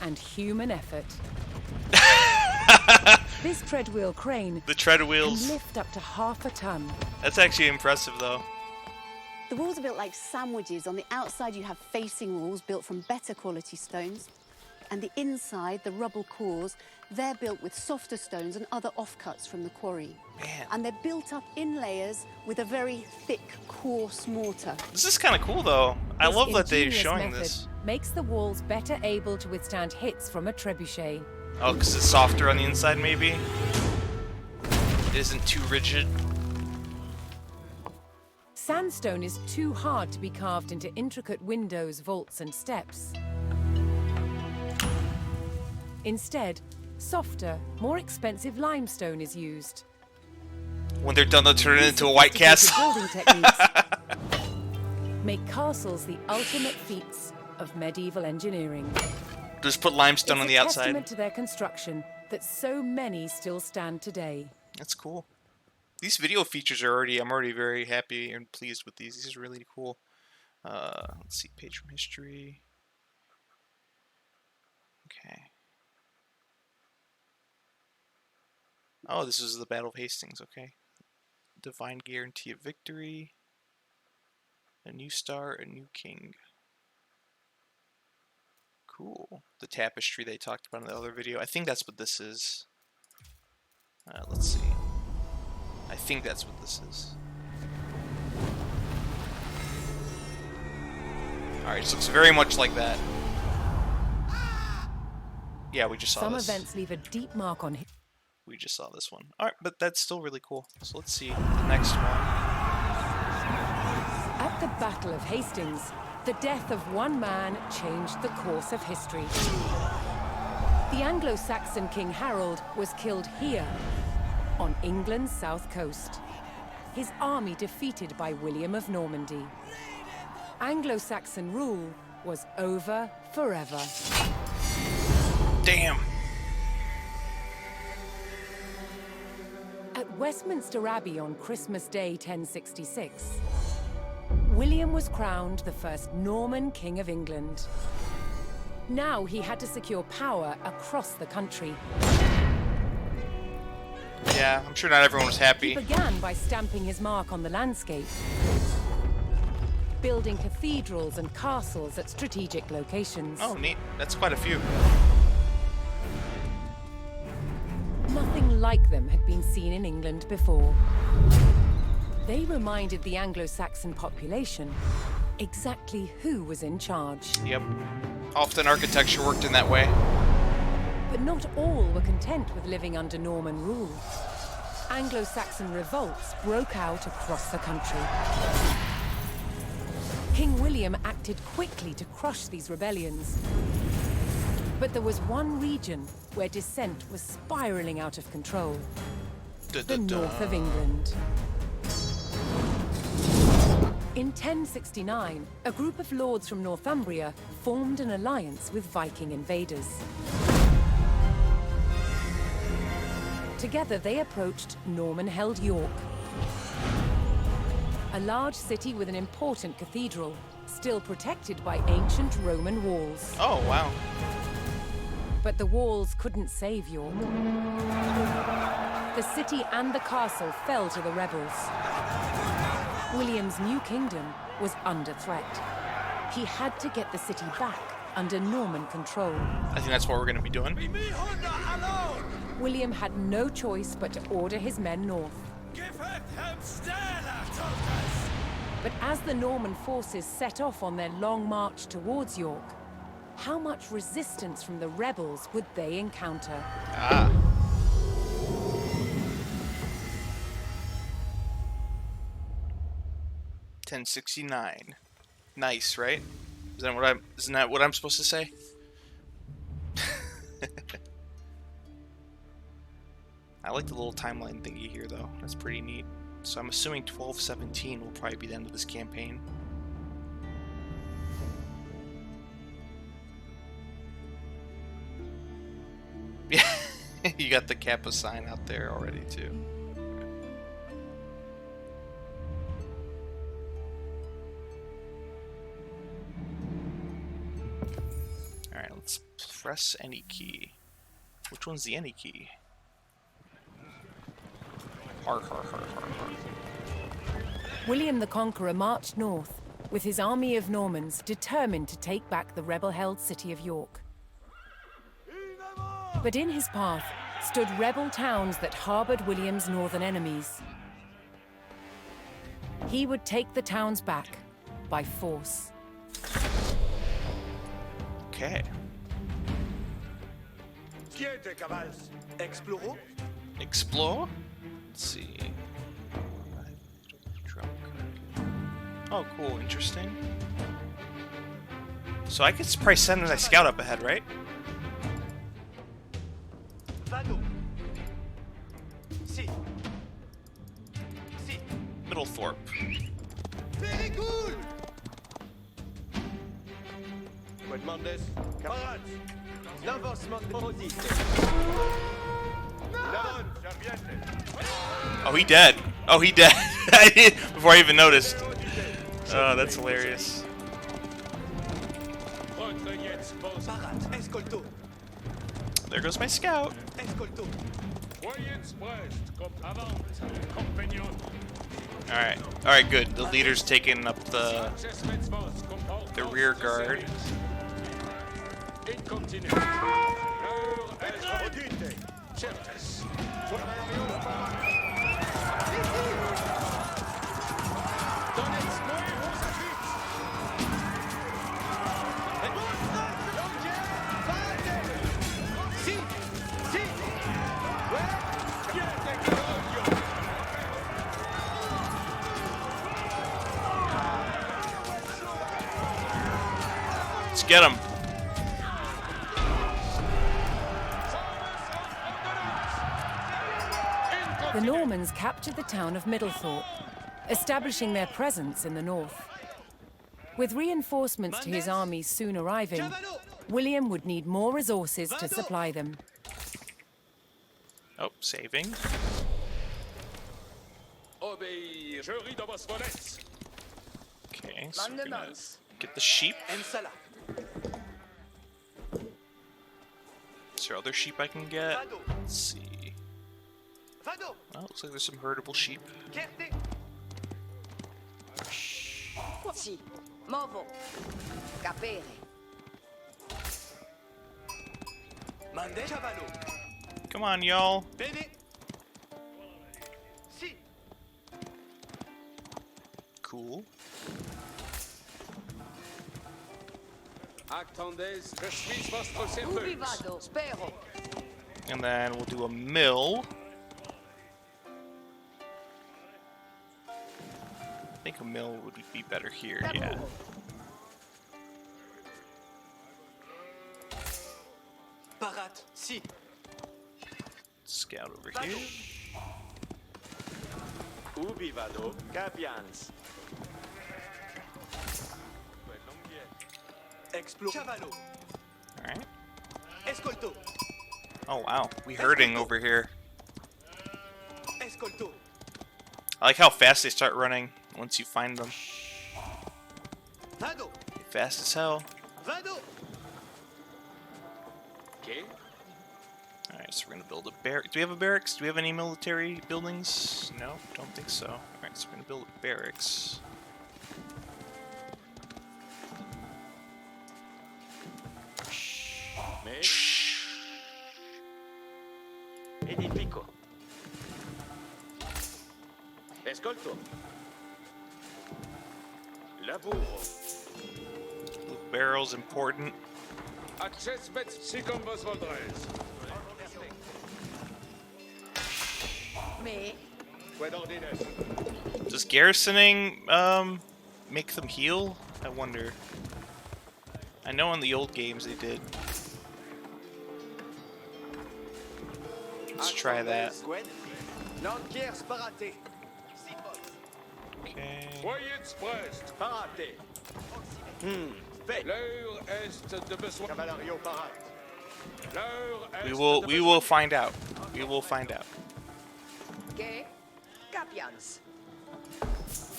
and human effort. This treadwheel crane The tread can wheels. lift up to half a ton. That's actually impressive, though. The walls are built like sandwiches. On the outside, you have facing walls built from better quality stones. And the inside, the rubble cores, they're built with softer stones and other offcuts from the quarry. Man. And they're built up in layers with a very thick, coarse mortar. This is kind of cool, though. I This love that they're ingenious showing method this. makes the walls better able to withstand hits from a trebuchet. Oh, because it's softer on the inside, maybe? It isn't too rigid. Sandstone is too hard to be carved into intricate windows, vaults, and steps. Instead, softer, more expensive limestone is used. When they're done, they'll turn it into a White Castle. Building techniques make castles the ultimate feats of medieval engineering. Just put limestone on the It's a outside. testament to their construction that so many still stand today. That's cool. These video features are I'm already very happy and pleased with these. These are really cool. Let's see, page from history. Okay. Oh, this is the Battle of Hastings, okay. Divine guarantee of victory. A new star, a new king. Cool. The tapestry they talked about in the other video. I think that's what this is. Let's see. I think that's what this is. Alright, this looks very much like that. Yeah, we just saw Some this. events leave a deep mark on We just saw this one. Alright, but that's still really cool. So let's see the next one. At the Battle of Hastings, the death of one man changed the course of history. The Anglo-Saxon King Harold was killed here, on England's south coast. His army defeated by William of Normandy. Anglo-Saxon rule was over forever. Damn! At Westminster Abbey on Christmas Day 1066, William was crowned the first Norman King of England. Now he had to secure power across the country. Yeah, I'm sure not everyone was happy. He began by stamping his mark on the landscape, building cathedrals and castles at strategic locations. Oh, neat. That's quite a few. Nothing like them had been seen in England before. They reminded the Anglo-Saxon population exactly who was in charge. Yep. Often architecture worked in that way. But not all were content with living under Norman rule. Anglo-Saxon revolts broke out across the country. King William acted quickly to crush these rebellions. But there was one region where dissent was spiraling out of control. The north of England. In 1069, a group of lords from Northumbria formed an alliance with Viking invaders. Together, they approached Norman-held York, a large city with an important cathedral, still protected by ancient Roman walls. Oh, wow. But the walls couldn't save York. The city and the castle fell to the rebels. William's new kingdom was under threat. He had to get the city back under Norman control. I think that's what we're going to be doing. William had no choice but to order his men north. But as the Norman forces set off on their long march towards York, how much resistance from the rebels would they encounter? Ah. $10.69. Nice, right? Isn't that what I'm supposed to say? I like the little timeline thingy here, though. That's pretty neat. So I'm assuming 1217 will probably be the end of this campaign. Yeah, you got the Kappa sign out there already, too. Alright, let's press any key. Which one's the any key? Har, har, har, har, har. William the Conqueror marched north, with his army of Normans determined to take back the rebel-held city of York. But in his path stood rebel towns that harbored William's northern enemies. He would take the towns back by force. Okay. Quiete, cavals. Exploro. Explore? Let's see. Oh, cool. Interesting. So I could probably send my scout up ahead, right? Vado. Si. Si. Middlethorpe. Very cool. Quoi demandes? Camarades. L'avancement de Modite. Lavon, serviette. Oh, he dead. Oh, he dead. Before I even noticed. Oh, that's hilarious. Parat. Escolto. There goes my scout. Escolto. Alright. Alright, good. The leader's taking up the rear guard. Let's get him. The Normans captured the town of Middlethorpe, establishing their presence in the north. With reinforcements to his armies soon arriving, William would need more resources to supply them. Oh, saving. Okay, so we're gonna get the sheep. Ensala. Is there other sheep I can get? Vado. Let's see. Vado. Oh, looks like there's some herdable sheep. Quiete. Si. Movo. Capere. Mande. Cavallo. Come on, y'all. Bene. Si. Cool. Ubi vado. Spero. And then we'll do a mill. I think a mill would be better here, yeah. Parat. Si. Scout over Vado. here. Ubi vado? Capians. Explore. Cavallo. Alright. Escolto. Oh wow, we herding over here. Escolto. I like how fast they start running once you find them. Vado. Fast as hell. Vado. Okay. Alright, so we're gonna build a barrack. Do we have a barracks? Do we have any military buildings? No, don't think so. Alright, so we're gonna build a barracks. Edifico. Escolto. Laburo. Blue barrel's important. Me. Quoi d'ordinaire? Does garrisoning make them heal? I wonder. I know in the old games they did. Let's try that. L'Anquier sparate. Okay. Parate. Fait. Cavalario parat. We will find out. We will find out. Que. Capians.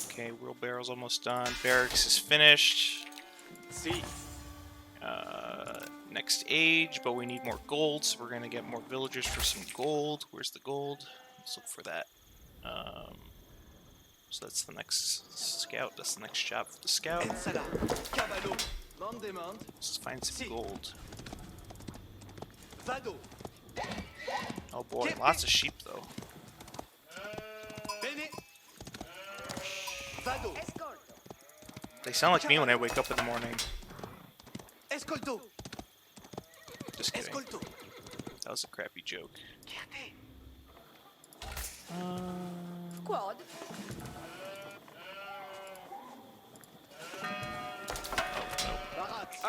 Okay, wheelbarrow's almost done. Barracks is finished. Si. Next age, but we need more gold, so we're gonna get more villagers for some gold. Where's the gold? Let's look for that. So that's the next scout. That's the next job for the scout. Ensala. Cavallo. Mandemand. Let's find some gold. Vado. Oh boy, lots of sheep though. Bene. Vado. Escolto. They sound like me when I wake up in the morning. Escolto. Just kidding. Escolto. That was a crappy joke. Quad. Barracks.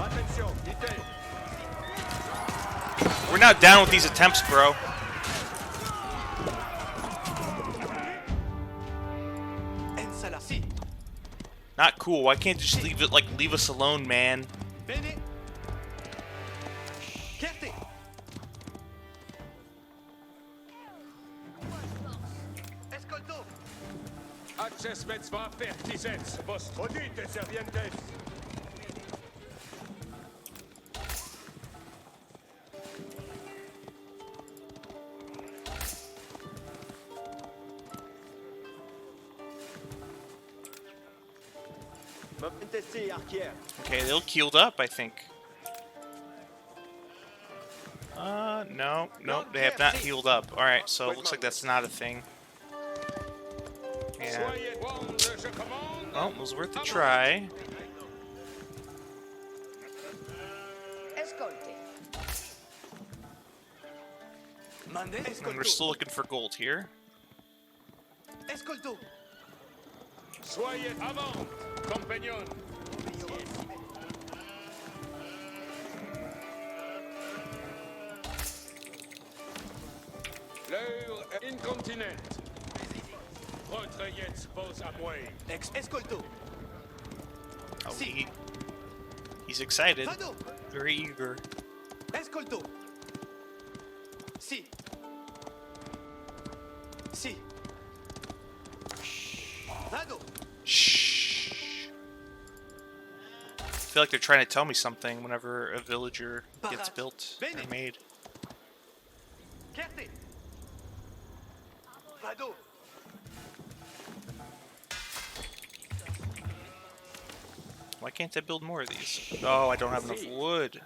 Attention, unité. We're not down with these attempts, bro. Ensala. Si. Not cool. Why can't you just leave us alone, man? Bene. Chierte. Escolto. Access met 2 Post. Hodite, servientes. Mobilité si, arquière. Okay, they look healed up, I think. No, they have not healed up. Alright, so it looks like that's not a thing. Yeah. Soyez bons, je commande. Well, it was worth a try. Escolte. Mande. And Escolto. we're still looking for gold here. Escolto. Soyez avant, compagnon. L'heure est incontinente. Votre jet pose à moi. Escolto. Oh, Si. he's excited. Vado. Very eager. Escolto. Si. Si. Vado. Shh. I feel like they're trying to tell me something whenever a villager gets built or made. Chierte. Vado. Why can't I build more of these? Oh, I don't have enough wood.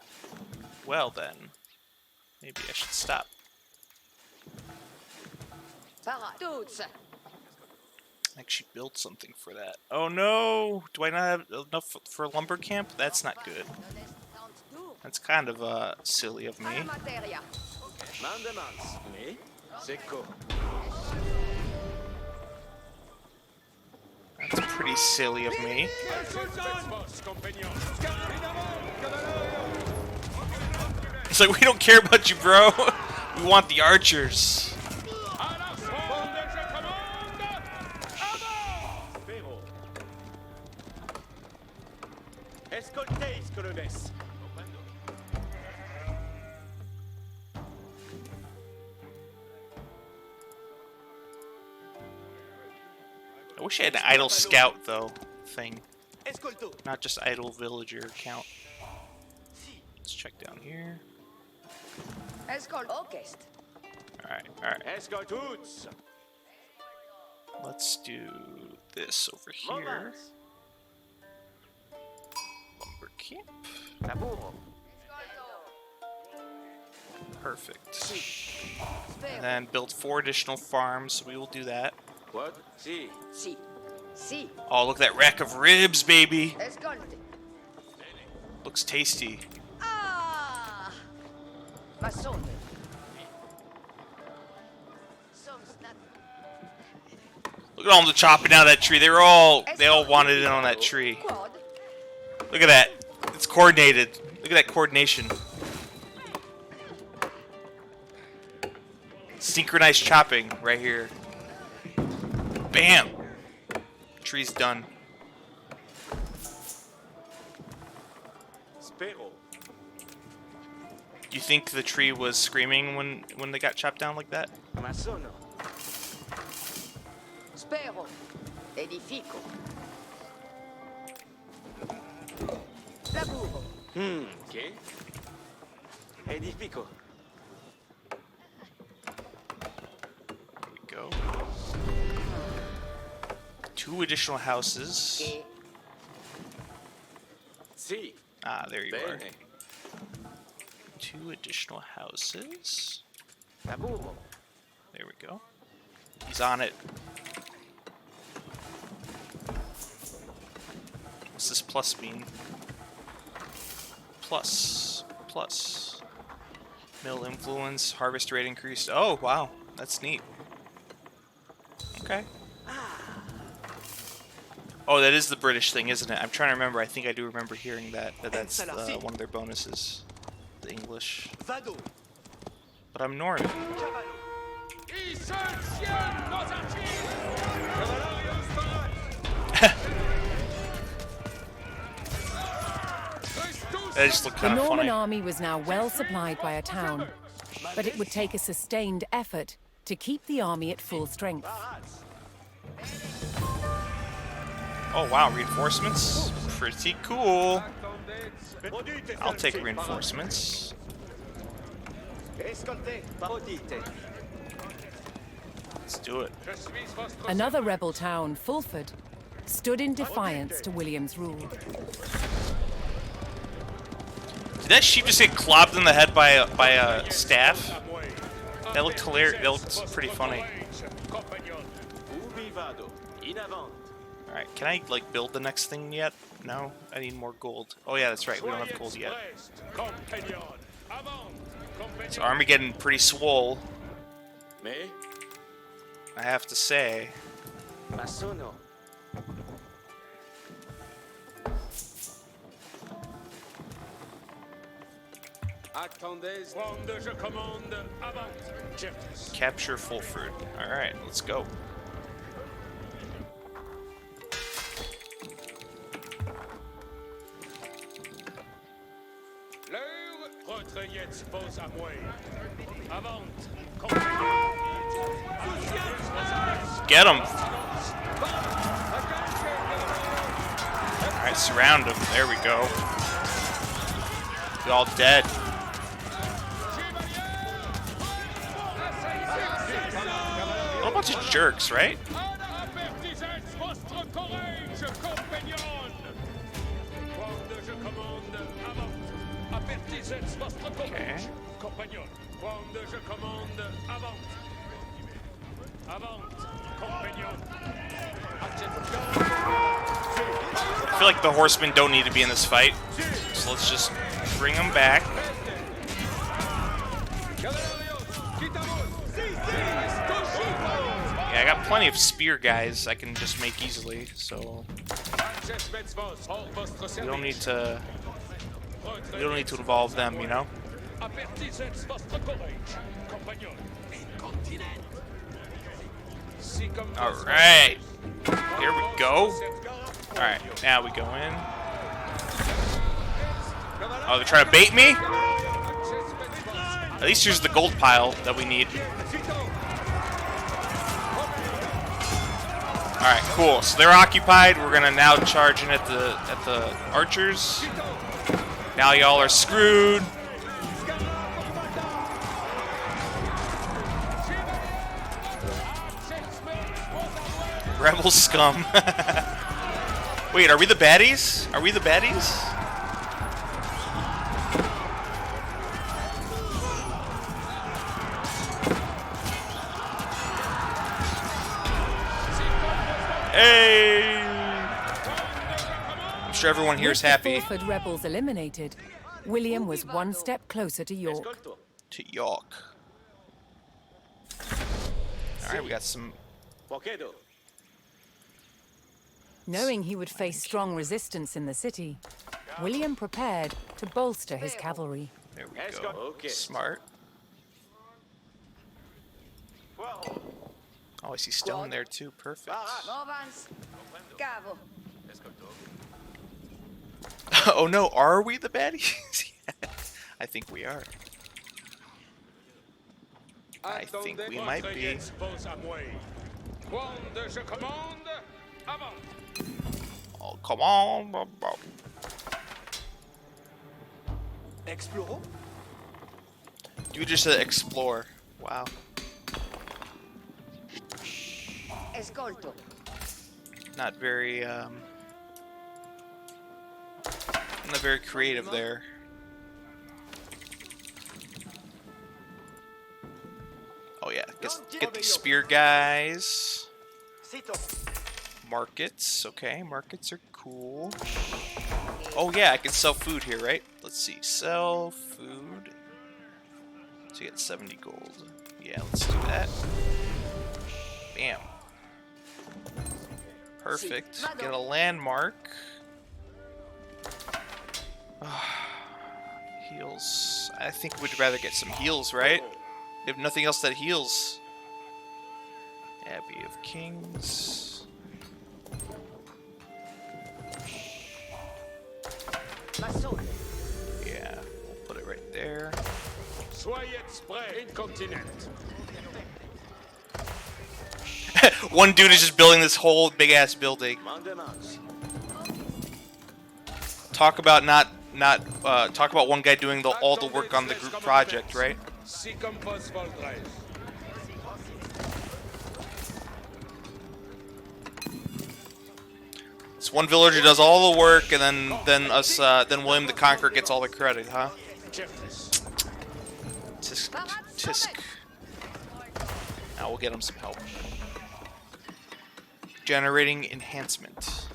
Well then, maybe I should stop. Barracks. Tuts. I actually build something for that. Oh no! Do I not have enough for a lumber camp? That's not good. That's kind of silly of me. Materia. Mandemans. Me. Secco. That's pretty silly of me. Post, compagnon. It's like, we don't care about you, bro. We want the archers. À la fronde, je commande. Avant. Pero. Escolteis, colones. I wish I had an idle scout, though, thing. Escolto. Not just idle villager count. Let's check down here. Escol. Orchest. Alright. Escoltuts. Let's do this over here. Lumber camp. Laboro. Perfect. And then build 4 additional farms. We will do that. What? Si. Si. Si. Oh, look at that rack of ribs, baby. Escolte. Looks tasty. Ah! Massone. Look at all the chopping down of that tree. They all wanted in on that tree. Quad. Look at that. It's coordinated. Look at that coordination. Synchronized chopping right here. Bam! Tree's done. Spero. Do you think the tree was screaming when they got chopped down like that? Masono. Spero. Edifico. Laburo. Okay. Edifico. There we go. 2 additional houses. E. Si. Ah, there you are. Bene. 2 additional houses. Laburo. There we go. He's on it. What's this plus mean? plus. Mill influence, harvest rate increased. Oh, wow. That's neat. Okay. Oh, that is the British thing, isn't it? I'm trying to remember. I think I do remember hearing that. That's one of their bonuses. The English. But I'm Norman. That just looked The kind of Norman funny. army was now well supplied by a town, but it would take a sustained effort to keep the army at full strength. Oh wow, reinforcements? Pretty cool. I'll take reinforcements. Let's do it. Another rebel town, Fulford, stood in defiance to William's rule. Did that sheep just get clobbed in the head by a staff? That looked hilarious. That looked pretty funny. Alright, can I, like, build the next thing yet? No? I need more gold. Oh yeah, that's right, we don't have gold yet. So army getting pretty swole, I have to say. Capture Fulford. Alright, let's go. Get him! Alright, surround him. There we go. They're all dead. A bunch of jerks, right? Okay. I feel like the horsemen don't need to be in this fight, so let's just bring them back. Yeah, I got plenty of spear guys I can just make easily, so we don't need to involve them, you know? Alright. Here we go. Alright, now we go in. Oh, they're trying to bait me? At least here's the gold pile that we need. Alright, cool. So they're occupied. We're gonna now charge in at the archers. Now y'all are screwed. Rebel scum. Wait, are we the baddies? Are we the baddies? Hey! I'm sure everyone here is happy. With the Fulford rebels eliminated, William was one step closer to York. To York. Alright, we got some... Knowing he would face strong resistance in the city, William prepared to bolster his cavalry. There we go. Smart. Oh, I see stone there too. Perfect. Oh no, are we the baddies? I think we are. I think we might be. Oh, come on. You just said explore. Wow. Not very, not very creative there. Oh yeah, get these spear guys. Markets, okay, markets are cool. Oh yeah, I can sell food here, right? Let's see. Sell food. So you get 70 gold. Yeah, let's do that. Bam. Perfect. Get a landmark. Heals. I think we'd rather get some heals, right? We have nothing else that heals. Abbey of Kings. Yeah, we'll put it right there. Soyez prêts. Incontinent. One dude is just building this whole big ass building. Talk about talk about one guy doing all the work on the group project, right? This one villager does all the work, and then William the Conqueror gets all the credit, huh? Tisk. Now we'll get him some help. Generating enhancement.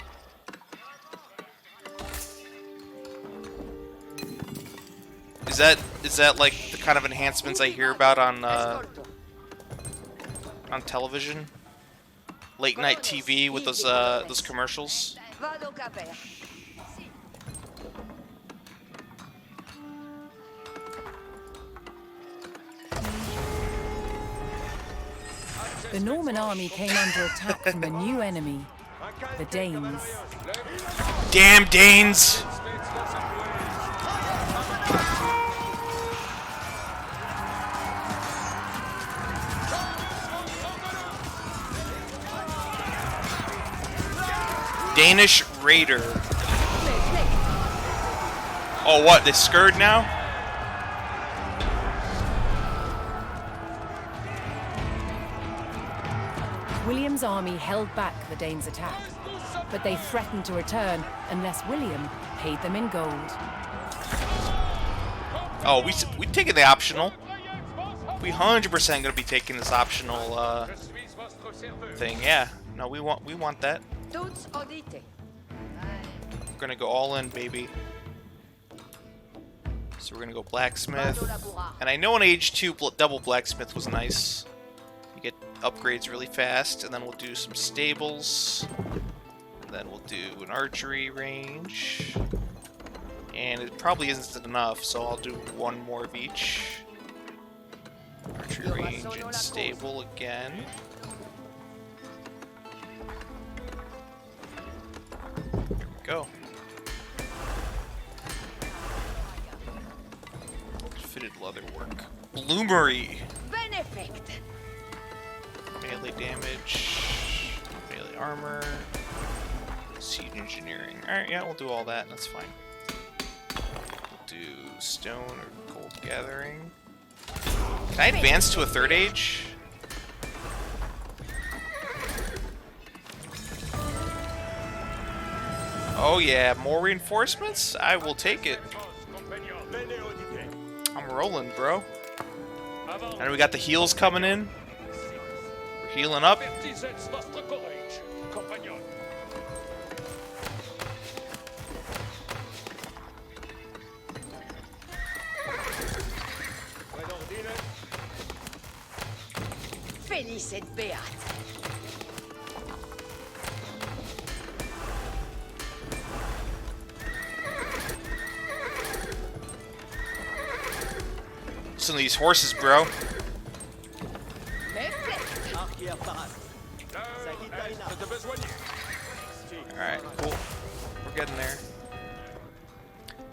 Is that like the kind of enhancements I hear about on television? Late night TV with those commercials. The Norman army came under attack from a new enemy, the Danes. Damn Danes! Danish Raider. Oh, what? They scurred now? William's army held back the Danes' attack, but they threatened to return unless William paid them in gold. Oh, we taking the optional. We 100% gonna be taking this optional thing. Yeah, no, we want that. We're gonna go all in, baby. So we're gonna go blacksmith, and I know in Age 2 double blacksmith was nice. You get upgrades really fast, and then we'll do some stables, and then we'll do an archery range, and it probably isn't enough, so I'll do one more of each. Archery range and stable again. There we go. Fitted leather work. Bloomery. Melee damage. Melee armor. Siege engineering. Alright, yeah, we'll do all that. That's fine. We'll do stone or gold gathering. Can I advance to a third age? Oh yeah, more reinforcements? I will take it. I'm rolling, bro. And we got the heals coming in. We're healing up. Felice et beat. Listen to these horses, bro. Alright, cool. We're getting there.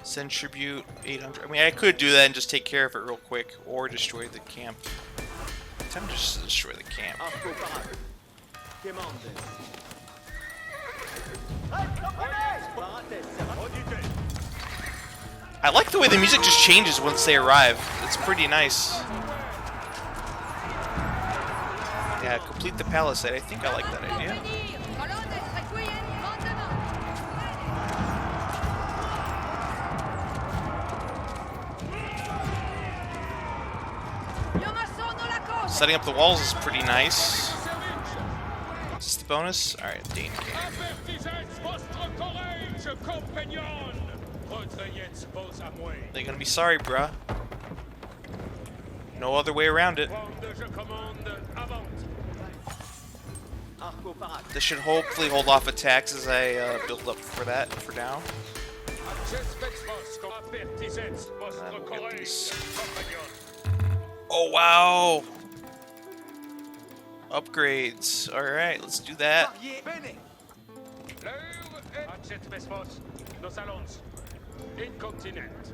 Send tribute 800. I mean, I could do that and just take care of it real quick, or destroy the camp. Time to just destroy the camp. I like the way the music just changes once they arrive. It's pretty nice. Yeah, complete the palisade. I think I like that idea. Setting up the walls is pretty nice. Is this the bonus? Alright, Dane camp. Retrayez vos amouets. They're gonna be sorry, bruh. No other way around it. Bande, je commande, avant. Arco Barracks. This should hopefully hold off attacks as I build up for that for now. Accespex vos, com apertisets vostre we'll get collègue, these. compagnon. Oh wow! Upgrades. All right, let's do that. L'heure est... Accespex vos, nos allons. Incontinent.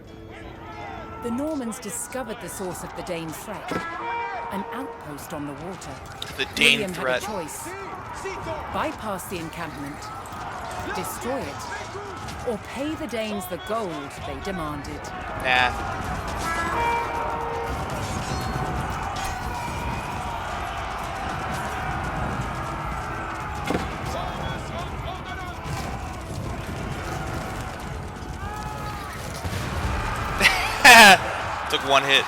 The Normans discovered the source of the Dane threat, an outpost on the water. The Dane William threat. had a choice: bypass the encampment, destroy it, or pay the Danes the gold they demanded. Nah. Took one hit.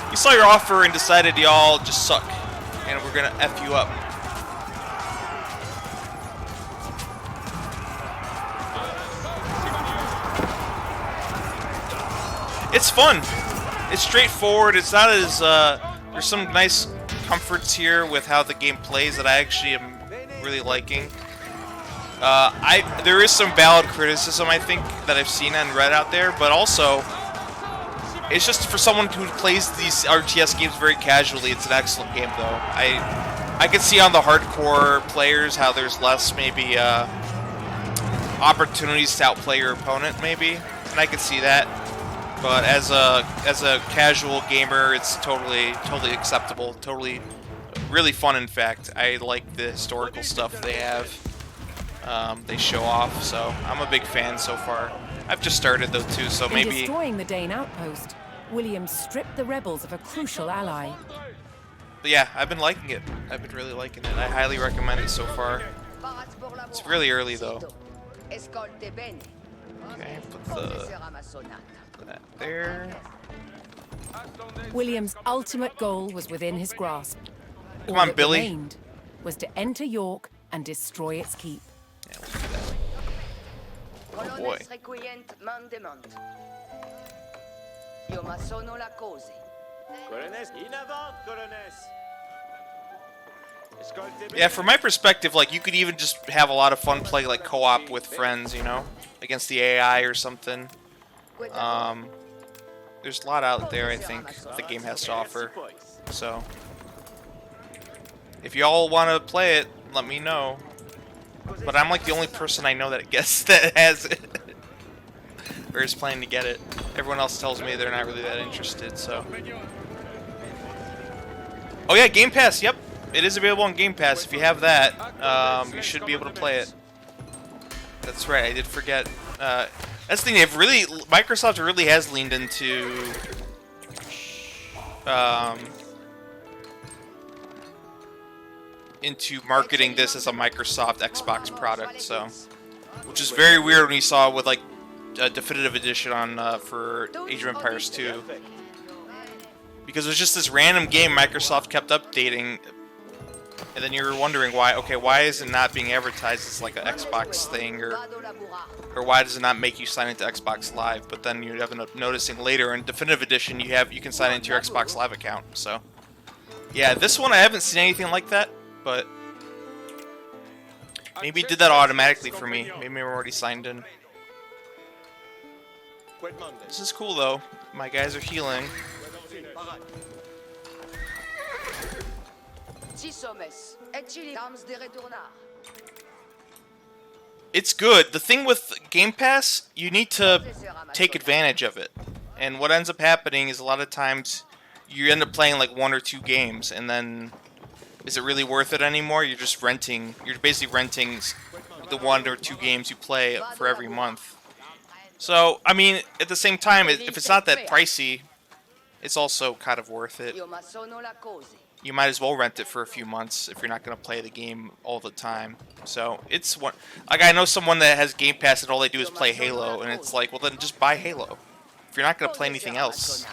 You saw your offer and decided y'all just suck, and we're gonna F you up. It's fun. It's straightforward. It's not as there's some nice comforts here with how the game plays that I actually am really liking. There is some valid criticism I think that I've seen and read out there, but also it's just for someone who plays these RTS games very casually. It's an excellent game, though. I can see on the hardcore players how there's less maybe opportunities to outplay your opponent, maybe, and I can see that. But as a casual gamer, it's totally acceptable. Totally, really fun. In fact, I like the historical stuff they have. They show off, so I'm a big fan so far. I've just started though too, so In maybe. destroying the Dane outpost, William stripped the rebels of a crucial ally. But yeah, I've been liking it. I've been really liking it. I highly recommend it so far. It's really early though. Okay, put that there. William's ultimate goal was within his grasp. Come All on, that Billy. remained was to enter York and destroy its keep. Yeah, let's do that. Oh boy. Colonnes, in avant, Colonnes. Escolte Yeah, from my perspective, like you could even just have a lot of fun playing like co-op with friends, you know, against the AI or something. There's a lot out there I think the game has to offer. So if y'all want to play it, let me know. But I'm like the only person I know that gets that has it, or is planning to get it. Everyone else tells me they're not really that interested. So. Oh yeah, Game Pass. Yep, it is available on Game Pass. If you have that, you should be able to play it. That's right. I did forget. That's the thing. They've really, Microsoft really has leaned into. Into marketing this as a Microsoft Xbox product, so, which is very weird when you saw with like a definitive edition on for Age of Empires 2, because it was just this random game Microsoft kept updating, and then you were wondering why. Okay, why is it not being advertised as like an Xbox thing, or why does it not make you sign into Xbox Live? But then you end up noticing later in definitive edition you can sign into your Xbox Live account. So yeah, this one I haven't seen anything like that. But maybe it did that automatically for me. Maybe we're already signed in. This is cool though. My guys are healing. It's good. The thing with Game Pass, you need to take advantage of it. And what ends up happening is a lot of times you end up playing like 1 or 2 games, and then is it really worth it anymore? You're just renting. You're basically renting the 1 or 2 games you play for every month. So, I mean, at the same time, if it's not that pricey, it's also kind of worth it. You might as well rent it for a few months if you're not going to play the game all the time. So, it's one. Like, I know someone that has Game Pass and all they do is play Halo, and it's like, well, then just buy Halo if you're not going to play anything else.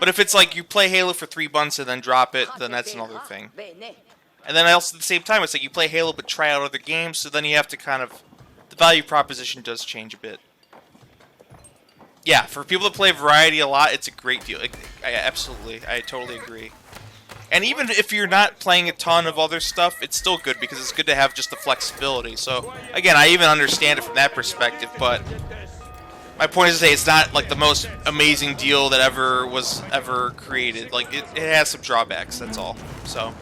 But if it's like you play Halo for 3 months and then drop it, then that's another thing. And then also at the same time, it's like you play Halo but try out other games, so then you have to kind of... The value proposition does change a bit. Yeah, for people that play Variety a lot, it's a great deal. I totally agree. And even if you're not playing a ton of other stuff, it's still good because it's good to have just the flexibility. So, again, I even understand it from that perspective, but my point is to say it's not like the most amazing deal that was ever created. Like, it has some drawbacks, that's all. So,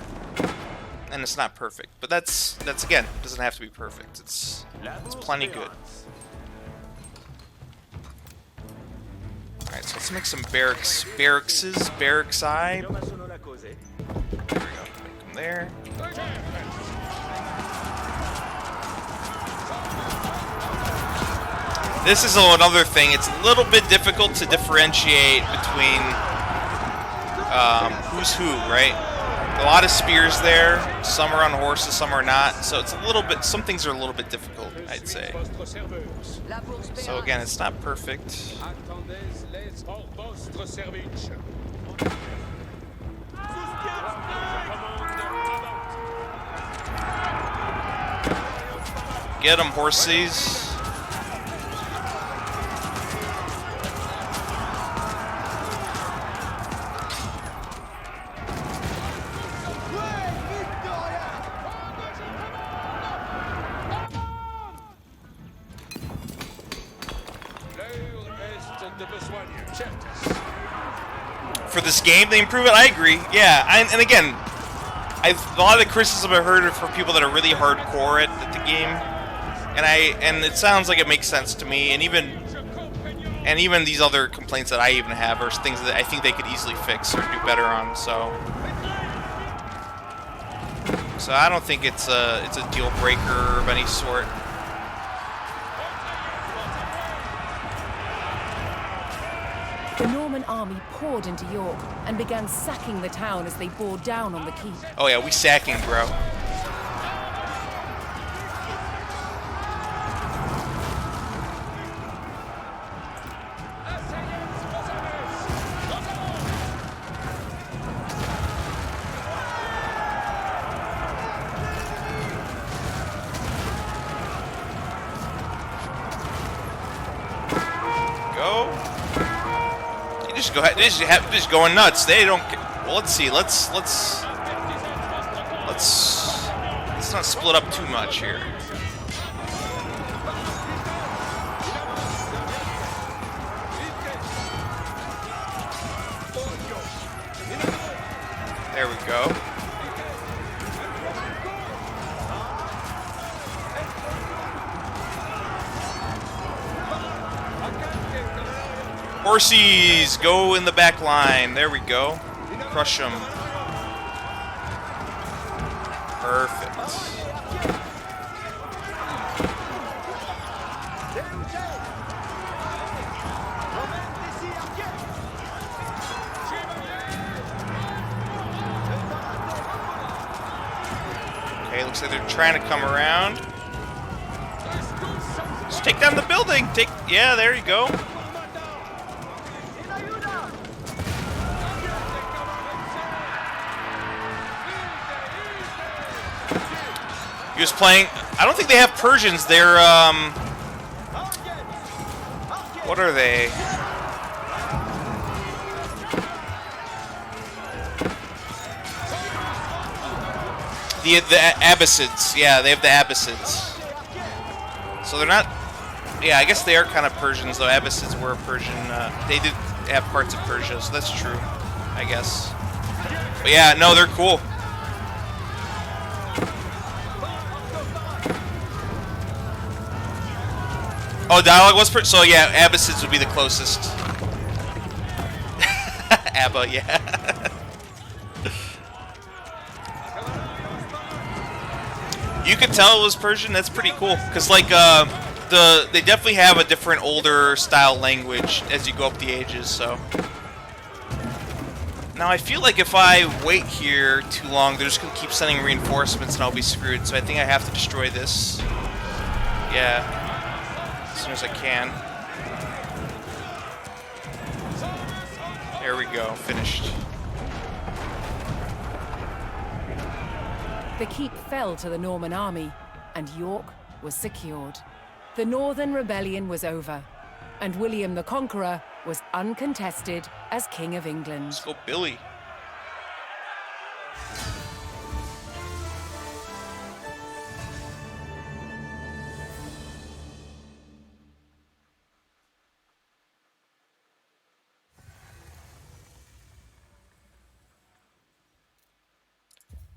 and it's not perfect. But that's again, doesn't have to be perfect. It's plenty good. Alright, so let's make some barracks. Barracks I. There we go. Make them there. This is another thing. It's a little bit difficult to differentiate between who's who, right? A lot of spears there. Some are on horses, some are not. So it's a little bit. Some things are a little bit difficult, I'd say. So again, it's not perfect. Get them, horsies. For this game, they improve it. I agree. Yeah, and again, a lot of the criticism I've heard are for people that are really hardcore at the game, and it sounds like it makes sense to me. And even these other complaints that I even have are things that I think they could easily fix or do better on. So I don't think it's a deal breaker of any sort. The Norman army poured into York and began sacking the town as they bore down on the keep. Oh yeah, we sacking, bro. Just go ahead. Just going nuts. They don't. Well, let's see. Let's not split up too much here. There we go. Horsies, go in the back line. There we go. Crush them. Perfect. Okay, looks like they're trying to come around. Just take down the building. Yeah, there you go. He was playing. I don't think they have Persians. They're what are they? The Abbasids. Yeah, they have the Abbasids. So they're not. Yeah, I guess they are kind of Persians, though. Abbasids were Persian. They did have parts of Persia, so that's true, I guess. But yeah, no, they're cool. Oh, dialogue was so yeah, Abbasids would be the closest. Abba, yeah. You could tell it was Persian. That's pretty cool, cause like they definitely have a different, older style language as you go up the ages. So now I feel like if I wait here too long, they're just gonna keep sending reinforcements, and I'll be screwed. So I think I have to destroy this. Yeah. As soon as I can. There we go, finished. The keep fell to the Norman army, and York was secured. The Northern Rebellion was over. and William the Conqueror was uncontested as King of England. Let's go, Billy.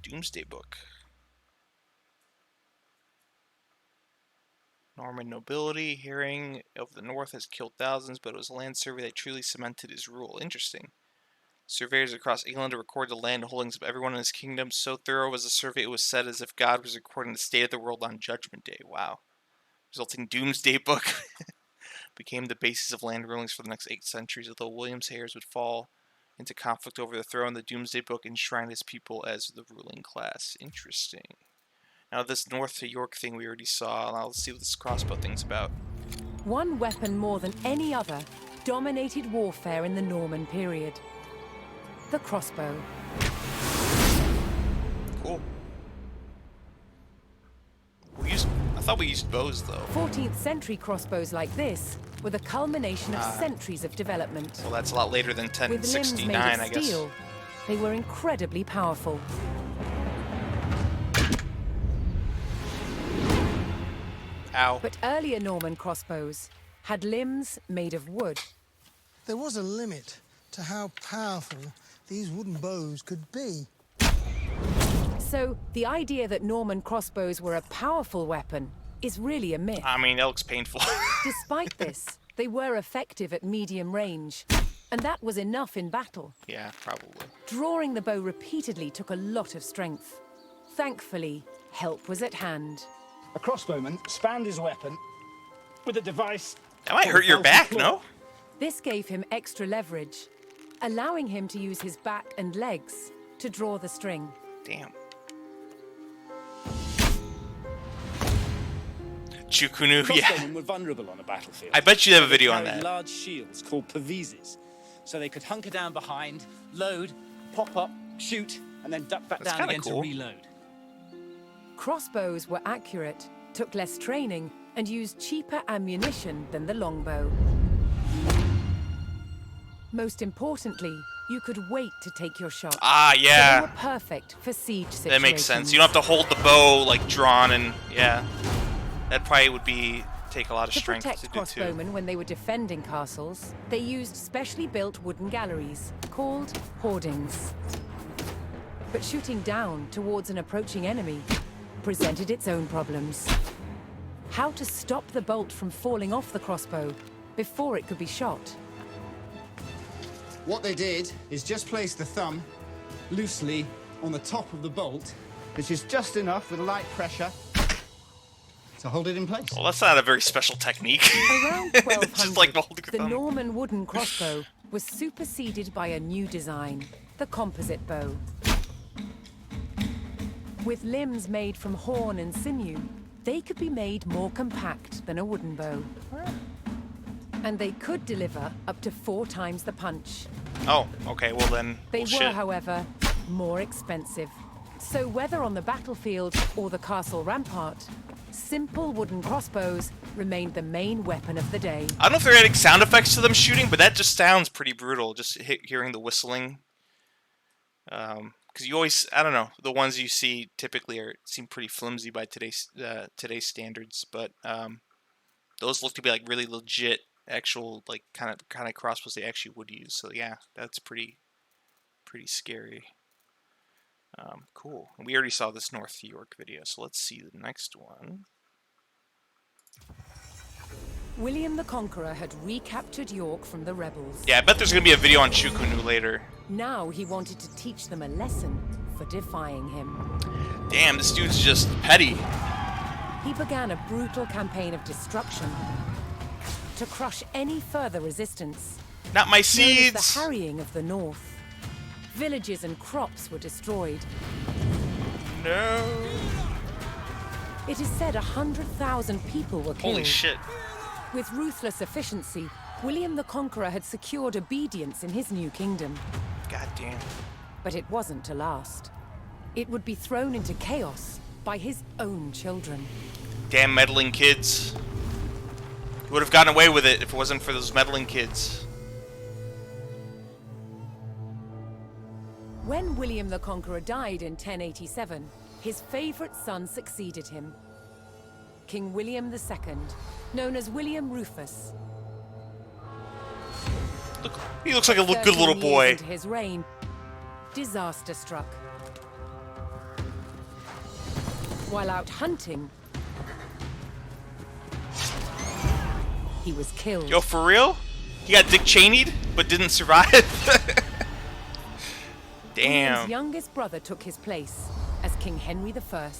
Doomsday Book. Norman nobility, hearing of the North has killed thousands, but it was a land survey that truly cemented his rule. Interesting. Surveyors across England to record the land holdings of everyone in his kingdom. So thorough was the survey, it was said as if God was recording the state of the world on Judgment Day. Wow. Resulting Doomsday Book became the basis of land rulings for the next 8 centuries. Although William's heirs would fall into conflict over the throne, the Doomsday Book enshrined his people as the ruling class. Interesting. Now this North to York thing we already saw. Now let's see what this Crossbow thing's about. One weapon more than any other dominated warfare in the Norman period. The crossbow. Cool. I thought we used bows though. 14th century crossbows like this were the culmination of centuries of development. Well, that's a lot later than With limbs made 1069, of I guess. steel, they were incredibly powerful. Ow. But earlier Norman crossbows had limbs made of wood. There was a limit to how powerful these wooden bows could be. So the idea that Norman crossbows were a powerful weapon is really a myth. I mean, that looks painful. Despite this, they were effective at medium range, and that was enough in battle. Yeah, probably. Drawing the bow repeatedly took a lot of strength. Thankfully, help was at hand. A crossbowman spanned his weapon with a device. That might hurt your back, no? This gave him extra leverage, allowing him to use his back and legs to draw the string. Damn. Chukunu, yeah. Crossbowmen were vulnerable on a battlefield. I bet you have a They video on carried that. large shields called pavises, so they could hunker down behind, load, pop up, shoot, and then duck back That's down kinda again cool. to reload. Crossbows were accurate, took less training, and used cheaper ammunition than the longbow. Most importantly, you could wait to take your shot. Ah, So they yeah. were perfect for siege situations. That makes sense. You don't have to hold the bow, like, drawn and, yeah. That probably would take a lot of To strength protect to do, too. crossbowmen when they were defending castles, they used specially built wooden galleries, called hoardings. But shooting down towards an approaching enemy presented its own problems. How to stop the bolt from falling off the crossbow before it could be shot? What they did is just place the thumb loosely on the top of the bolt, which is just enough with a light pressure to hold it in place. Well, that's not a very special technique. Around 1200, It's just like holding the thumb. Norman wooden crossbow was superseded by a new design, the composite bow. With limbs made from horn and sinew, they could be made more compact than a wooden bow. And they could deliver up to 4 times the punch. Oh, okay, well then, They bullshit. were, however, more expensive. So whether on the battlefield or the castle rampart, simple wooden crossbows remained the main weapon of the day. I don't know if they're adding sound effects to them shooting, but that just sounds pretty brutal, just hearing the whistling. Because you always, I don't know, the ones you see typically seem pretty flimsy by today's standards, but those look to be like really legit, actual like kind of crossbows they actually would use. So yeah, that's pretty scary. Cool. We already saw this North York video, so let's see the next one. William the Conqueror had recaptured York from the rebels. Yeah, I bet there's gonna be a video on Chukunu later. Now he wanted to teach them a lesson for defying him. Damn, this dude's just petty. He began a brutal campaign of destruction to crush any further resistance. Not my Known as seeds! the harrying of the North. Villages and crops were destroyed. No. It is said 100,000 people were killed. Holy shit. With ruthless efficiency, William the Conqueror had secured obedience in his new kingdom. God damn. But it wasn't to last. It would be thrown into chaos by his own children. Damn meddling kids. Would have gotten away with it if it wasn't for those meddling kids. When William the Conqueror died in 1087, his favorite son succeeded him. King William II, known as William Rufus. Look, he looks like a good 13 little years boy. into his reign, disaster struck. While out hunting, he was killed. Yo, for real? He got Dick Cheney'd, but didn't survive? Damn. William's youngest brother took his place as King Henry I.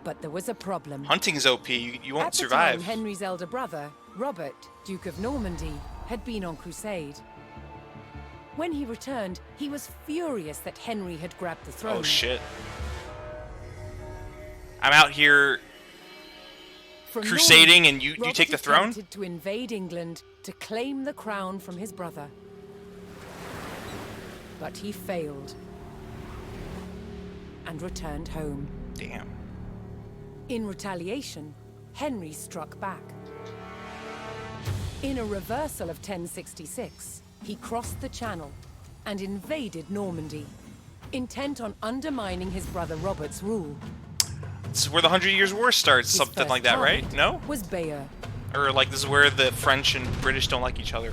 But there was a problem. Hunting's OP. You won't At the survive. time, Henry's elder brother, Robert, Duke of Normandy, had been on crusade. When he returned, he was furious that Henry had grabbed the throne. Oh shit. I'm out here From crusading, Normandy, and you Robert take the throne? attempted to invade England to claim the crown from his brother. But he failed and returned home. Damn. In retaliation, Henry struck back. In a reversal of 1066, he crossed the Channel and invaded Normandy, intent on undermining his brother Robert's rule. This is where the 100 Years' War starts, His something first like that, right? target No? was Bayer. Or like this is where the French and British don't like each other.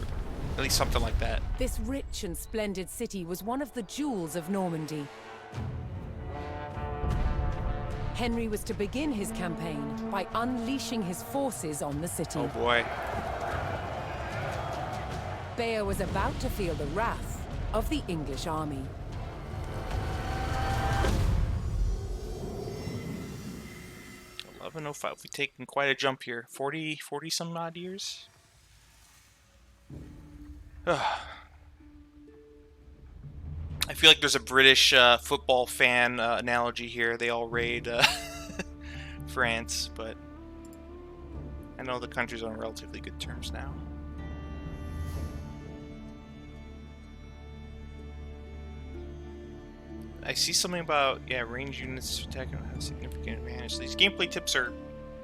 At least something like that. This rich and splendid city was one of the jewels of Normandy. Henry was to begin his campaign by unleashing his forces on the city. Oh boy. Bayer was about to feel the wrath of the English army. We've taken quite a jump here. 40 some odd years? I feel like there's a British football fan analogy here. They all raid France, but I know the country's on relatively good terms now. I see something about, yeah, range units attacking have significant advantage. These gameplay tips are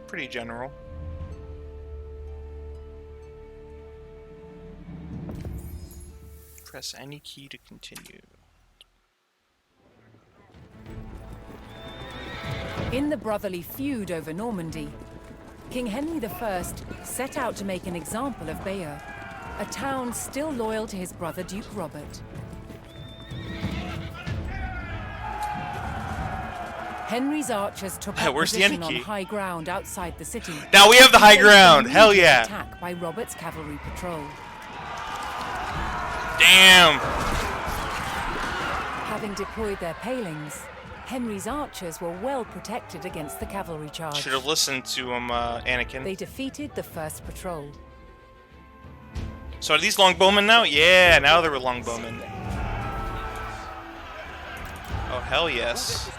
pretty general. Press any key to continue. In the brotherly feud over Normandy, King Henry I set out to make an example of Bayer, a town still loyal to his brother Duke Robert. Henry's archers took up Where's the position end on key? high ground outside the city. Now we have the high ground! Facing Hell immediate yeah! Attack by Robert's cavalry patrol. Damn! Having deployed their palings, Henry's archers were well protected against the cavalry charge. Should have listened to him, Anakin. They defeated the first patrol. So are these longbowmen now? Yeah, now they're longbowmen. Oh, hell yes.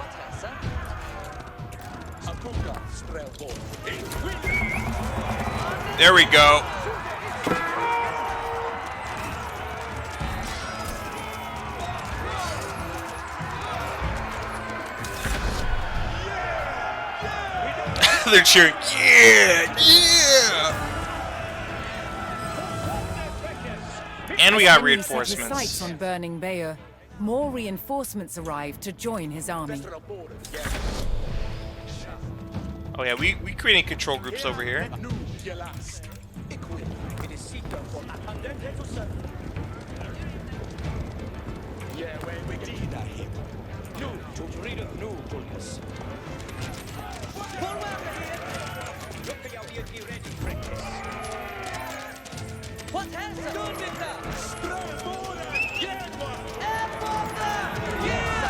There we go. They're cheering, yeah, yeah! And we got Henry set his sights reinforcements. on burning Bayer. More reinforcements arrived to join his army. Oh yeah, we creating control groups over here.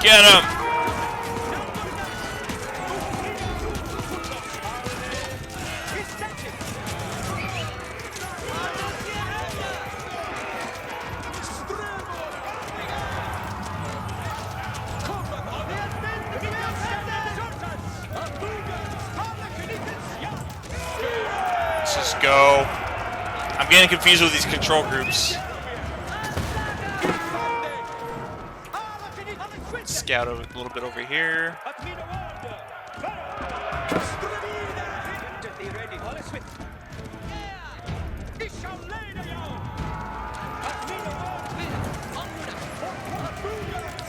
Get him! Let's just go. I'm getting confused with these control groups. Scout a little bit over here.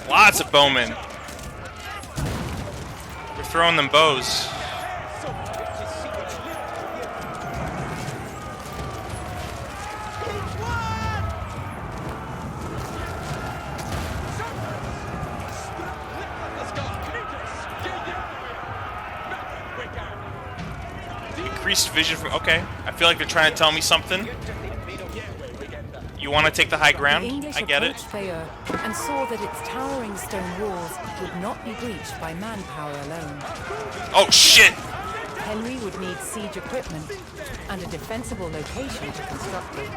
Lots of bowmen. We're throwing them bows. Increased vision from... Okay, I feel like they're trying to tell me something. You want to take the high ground? I get it. approached Bayer and saw that its towering stone walls would not be breached by manpower alone. Oh, shit! Henry would need siege equipment and a defensible location to construct it.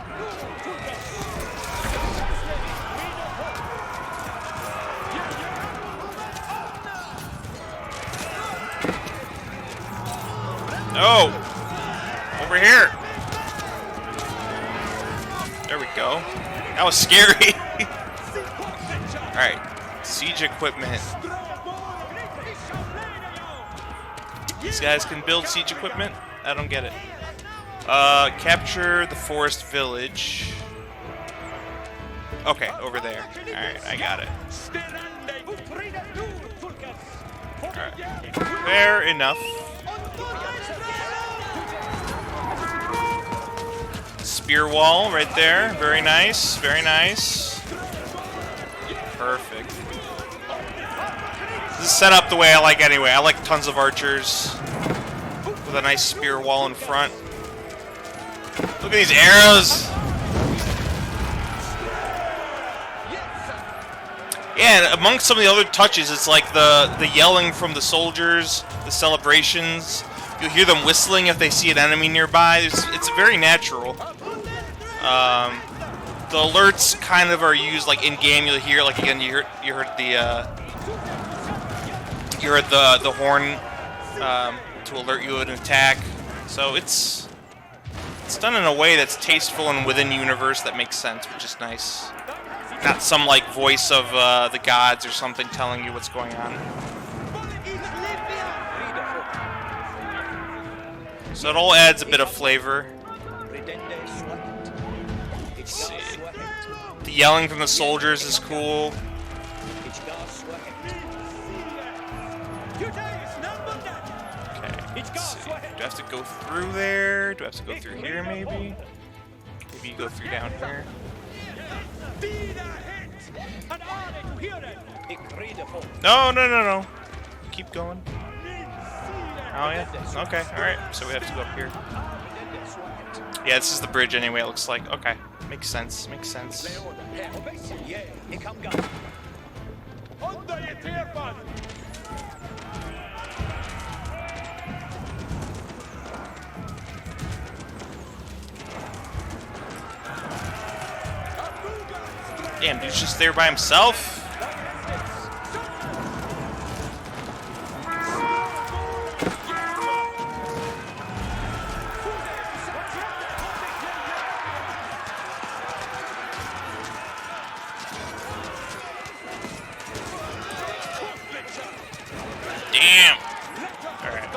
No! Over here! There we go. That was scary. Alright. Siege equipment. These guys can build siege equipment? I don't get it. Capture the forest village. Okay, over there. Alright, I got it. Alright. Fair enough. Spear wall right there. Very nice. Very nice. Perfect. This is set up the way I like anyway. I like tons of archers with a nice spear wall in front. Look at these arrows. Yeah, and amongst some of the other touches, it's like the yelling from the soldiers, the celebrations. You'll hear them whistling if they see an enemy nearby. It's very natural. The alerts kind of are used like in game. You'll hear like again. You heard the horn to alert you of an attack. So it's done in a way that's tasteful and within universe that makes sense, which is nice. Not some like voice of the gods or something telling you what's going on. So it all adds a bit of flavor. Let's see. The yelling from the soldiers is cool. Okay, let's see. Do I have to go through there? Do I have to go through here maybe? Maybe you go through down here. No. Keep going. Oh yeah? Okay, alright. So we have to go up here. Yeah, this is the bridge anyway, it looks like. Okay. Makes sense, makes sense. Damn, dude's just there by himself? Damn! Alright.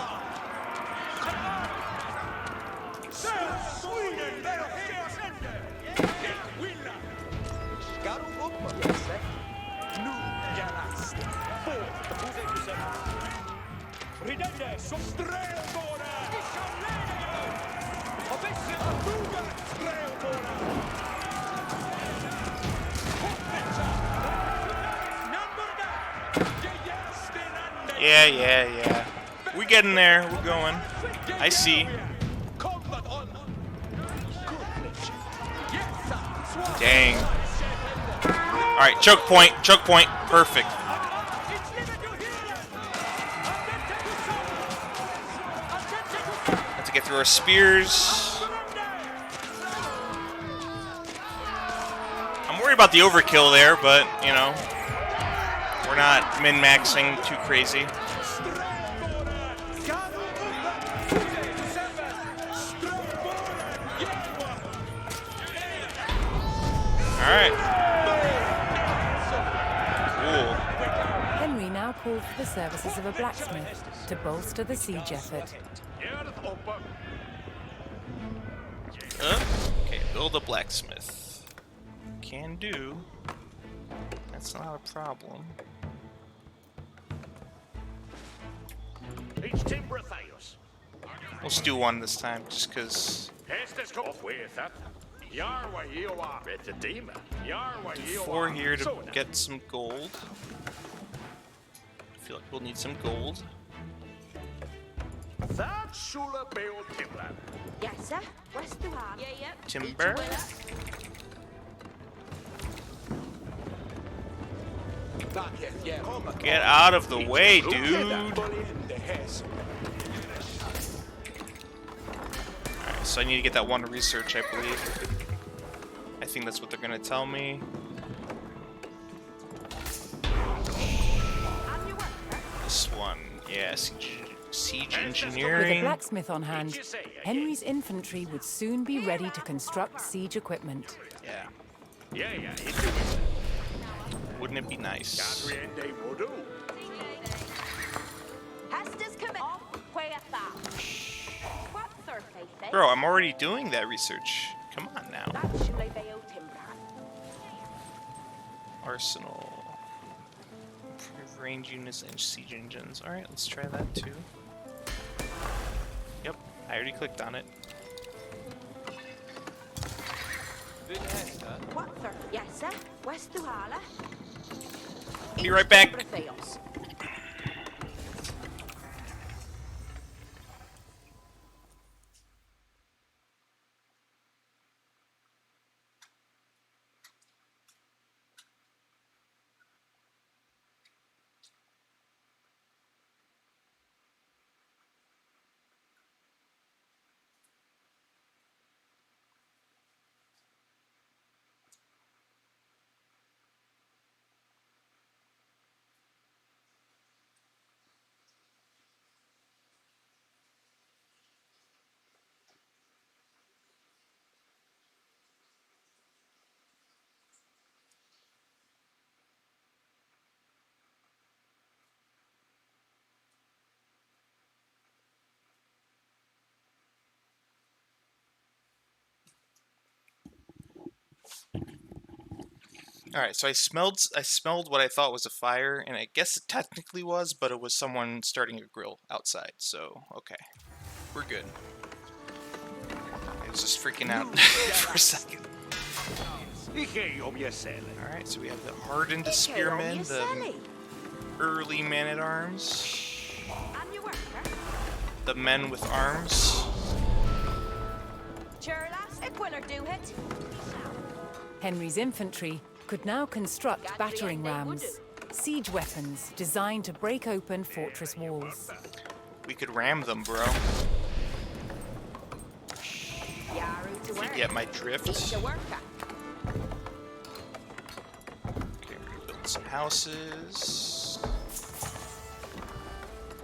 Yeah. We're getting there. We're going. I see. Dang. Alright, choke point. Choke point. Perfect. Have to get through our spears. I'm worried about the overkill there, but, you know. We're not min-maxing too crazy. Alright. Cool. Henry now called for the services of a blacksmith to bolster the siege effort. Okay, build a blacksmith. Can do. That's not a problem. Each timber Theos. We'll just do one this time, just because. Hastings off with that. Yarwa Yoa at the demon. Yarwa Yoa. 4 here to get some gold. I feel like we'll need some gold. That Shula Bale Timber. Yes, sir. West to Ham. Yeah, yeah. Timber. Get out of the way, dude. Alright, so I need to get that one research, I believe. I think that's what they're gonna tell me. This one, yeah, siege engineering. With a blacksmith on hand, Henry's infantry would soon be ready to construct siege equipment. Yeah. Yeah. Wouldn't it be nice? Bro, I'm already doing that research. Come on now. Arsenal. Improve range units and siege engines. Alright, let's try that too. Yep, I already clicked on it. Yes, sir. West to Hala. Be right back. Alright, so I smelled what I thought was a fire, and I guess it technically was, but it was someone starting a grill outside, so okay. We're good. I was just freaking out for a second. Alright, so we have the hardened spearmen, the early man-at-arms, the men with arms. Henry's infantry could now construct battering rams, siege weapons designed to break open fortress walls. We could ram them, bro. If you get my drift. Okay, we're gonna build some houses.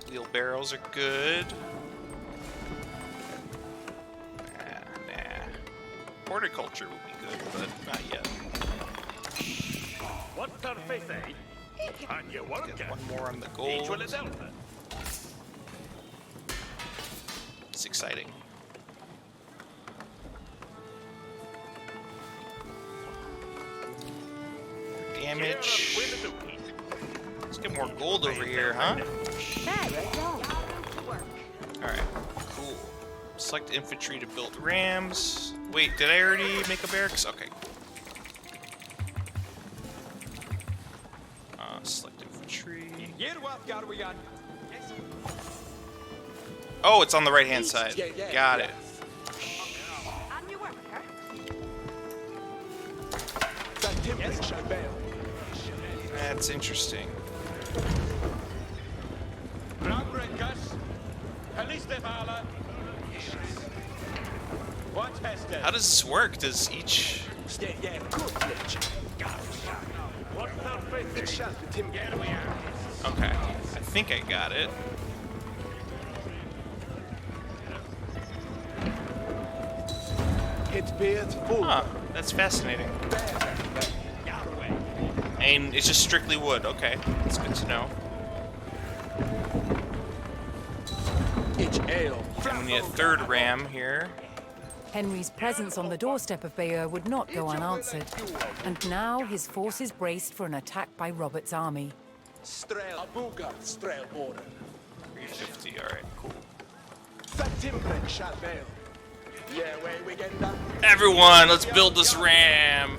Wheelbarrows are good. Nah. Horticulture will be good, but not yet. Get one more on the gold. It's exciting. Damage. Let's get more gold over here, huh? Alright, cool. Select infantry to build rams. Wait, did I already make a barracks? Okay. Select infantry. Oh, it's on the right-hand side. Got it. That's interesting. How does this work? Does each... Okay, I think I got it. Huh, that's fascinating. And it's just strictly wood. Okay, that's good to know. And we need a third ram here. Henry's presence on the doorstep of Bayer would not go unanswered, and now his forces braced for an attack by Robert's army. 350, alright, cool. Yeah, Everyone, let's build this ram!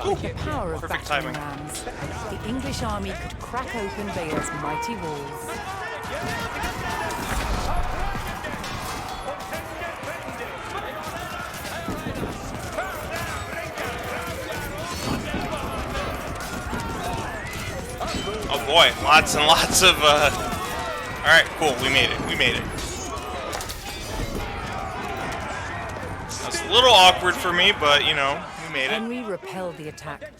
With the power of Perfect battering timing. rams, the English army could crack open Bayer's mighty walls. Oh boy, lots and lots of, Alright, cool, we made it, we made it. That's a little awkward for me, but, you know, we made it. Henry repelled the attack,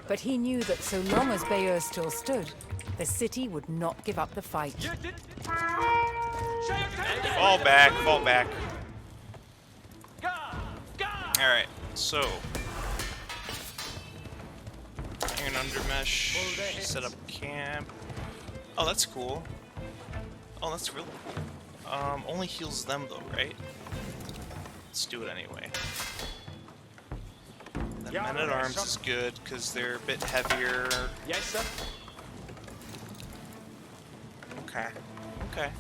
but he knew that so long as Bayer still stood, the city would not give up the fight. Fall back, fall back. Alright, so... Iron undermesh, set up camp. Oh, that's cool. Oh, that's really cool. Only heals them though, right? Let's do it anyway. The men-at-arms is good, because they're a bit heavier. Yes, sir. Okay. Okay.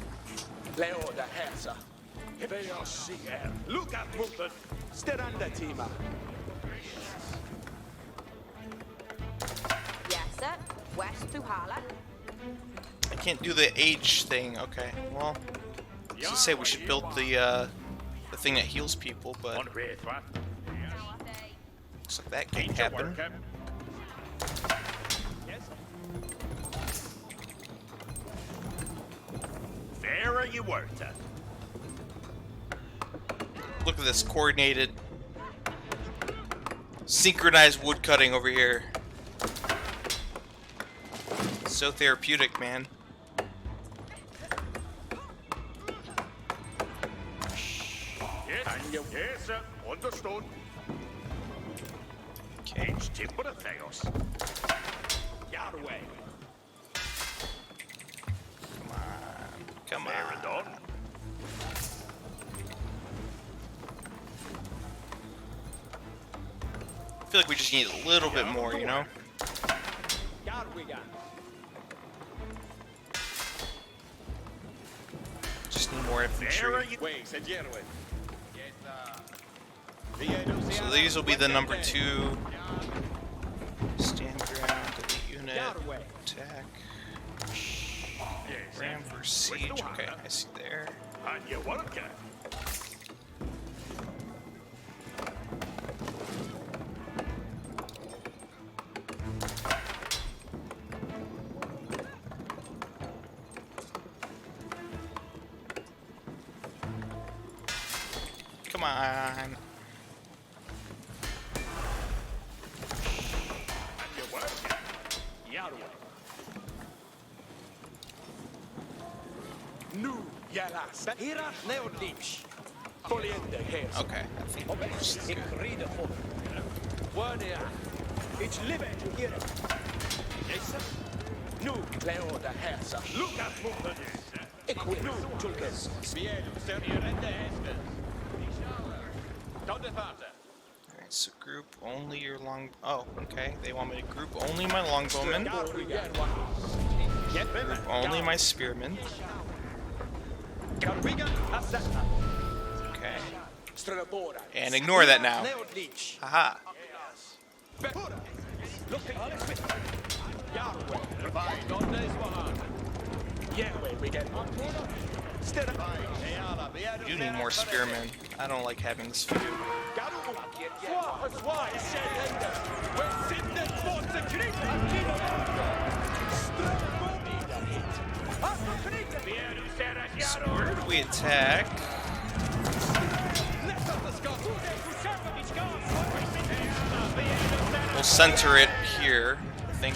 Leo da Herza. Look at movement. Steranda Tima. Yes, sir. West to Hala. I can't do the age thing. Okay, well, I was gonna say we should build the thing that heals people, but looks like that can't happen. There you were, sir. Look at this coordinated, synchronized woodcutting over here. So therapeutic, man. Yes, sir. Understood. Okay. Timber of Theos. Your way. Come on. Come Fair on. done. I feel like we just need a little bit more, you know? Just need more infantry. So these will be the number 2. Stand ground, elite unit, attack. Ram for siege. Okay, I see there. And you work it. Come on. Okay, I think we're just good. Alright, so group only your long... Oh, okay. They want me to group only my longbowmen. Group only my spearmen. Okay. And ignore that now. Haha. You need more spearmen. I don't like having this few. So where do we attack? We'll center it here, I think.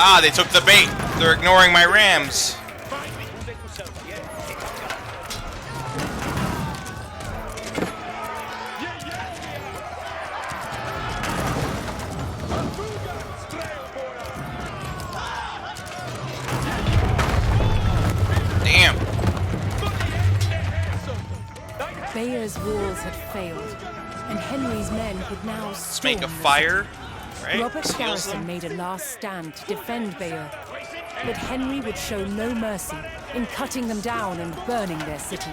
Ah, they took the bait. They're ignoring my rams. Damn. Bayer's walls had failed, and Henry's men could now Let's make a storm the fire, right? Robert's Seals garrison them. made a last stand to defend Bayer, but Henry would show no mercy in cutting them down and burning their city.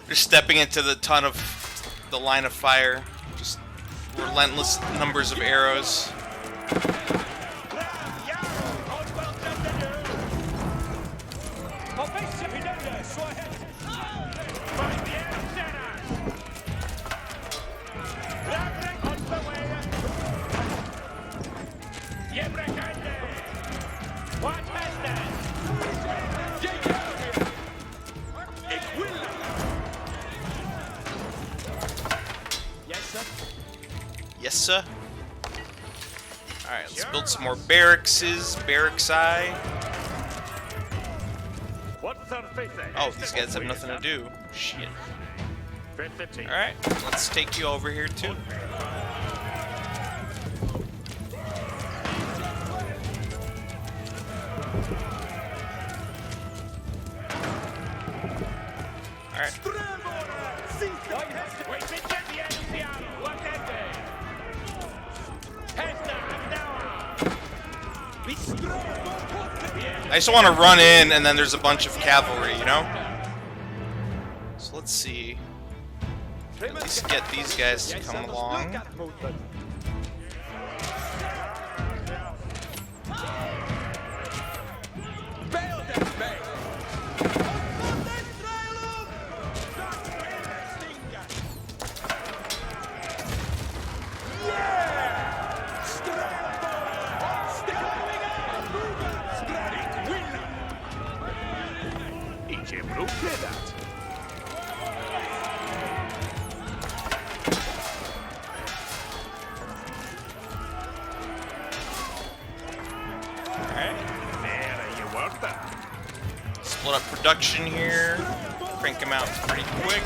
They're stepping into the ton of the line of fire. Just relentless numbers of arrows. Yes, sir. Alright, let's build some more barracks. Barracks eye. Oh, these guys have nothing to do. Shit. Alright, let's take you over here too. Alright. I just want to run in, and then there's a bunch of cavalry, you know? So let's see. At least get these guys to come along. Split up production here. Crank them out pretty quick.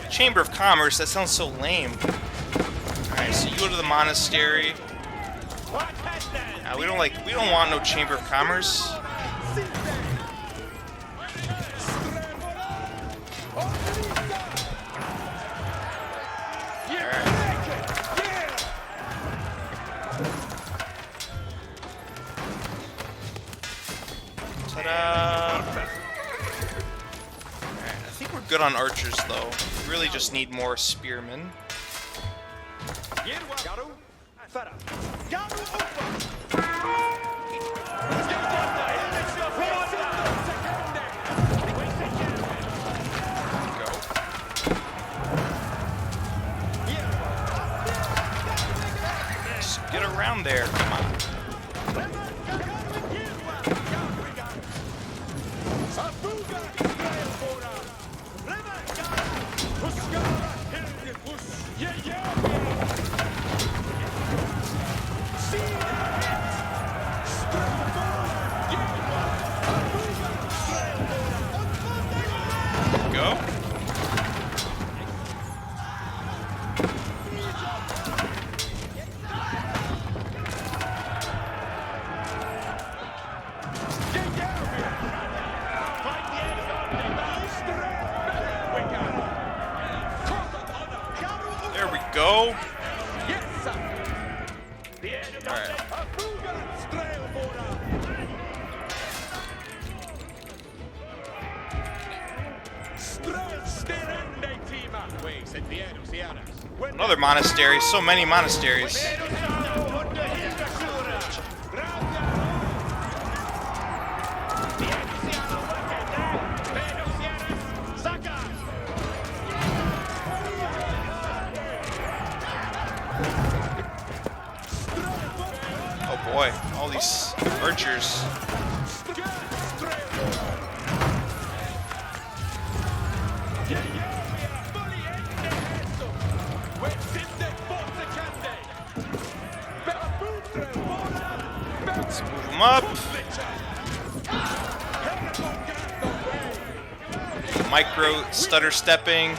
Chamber of Commerce, that sounds so lame. Alright, so you go to the monastery. We don't want no Chamber of Commerce. Good on archers, though. We really just need more spearmen. Just get around there, come on. Go. Another monastery. So many monasteries. Oh boy, all these archers. Let's move them up. Micro stutter stepping.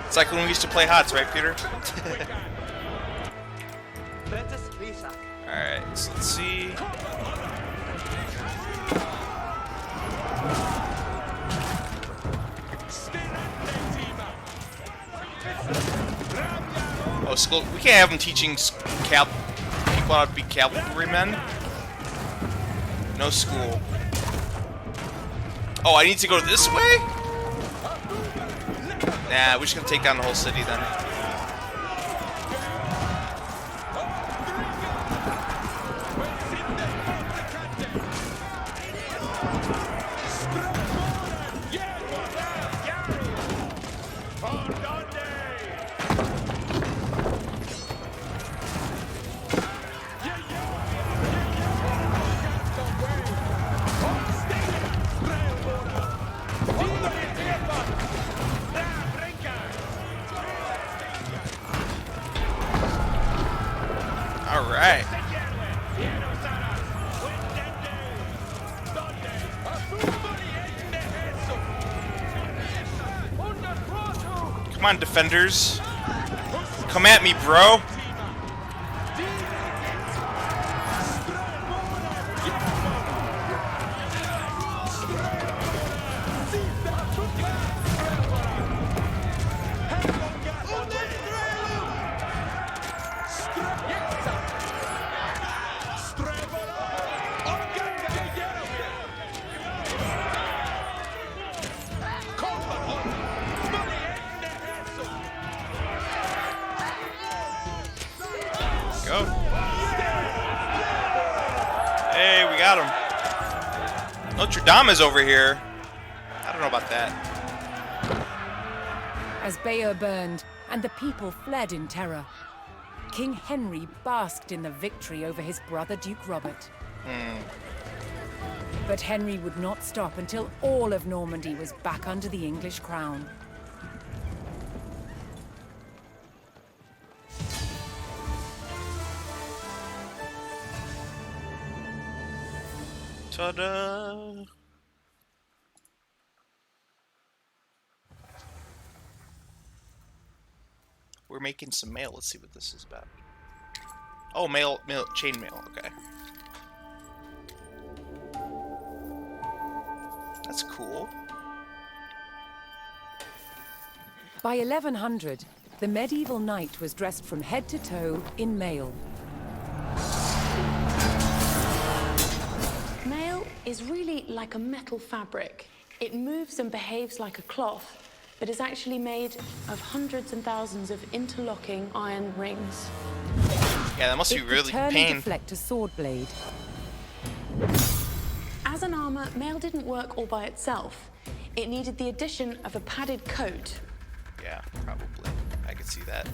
It's like when we used to play HOTS, right, Peter? Alright, so let's see. Oh, school. We can't have them teaching people how to be cavalrymen. No school. Oh, I need to go this way? Nah, we're just gonna take down the whole city then. Alright. Come on, defenders. Come at me, bro. Go. Hey, we got him. Notre Dame is over here. I don't know about that. As Bayer burned and the people fled in terror, King Henry basked in the victory over his brother Duke Robert. But Henry would not stop until all of Normandy was back under the English crown. Ta-da! We're making some mail. Let's see what this is about. Oh, mail, chain mail. Okay. That's cool. By 1100, the medieval knight was dressed from head to toe in mail. Mail is really like a metal fabric. It moves and behaves like a cloth, but is actually made of hundreds and thousands of interlocking iron rings. Yeah, that must be really turn pain. and deflect a sword blade. As an armor, mail didn't work all by itself. It needed the addition of a padded coat. Yeah, probably. I could see that.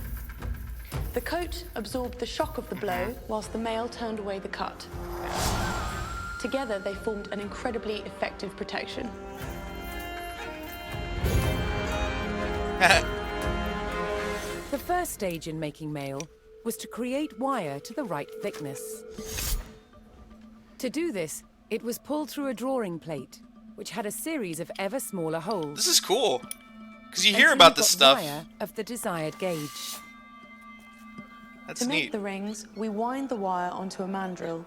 The coat absorbed the shock of the blow, whilst the mail turned away the cut. Together, they formed an incredibly effective protection. The first stage in making mail was to create wire to the right thickness. To do this, it was pulled through a drawing plate, which had a series of ever smaller holes. This is cool, because you hear until about you this got stuff. wire of the desired gauge. That's to make neat. the rings, we wind the wire onto a mandrel.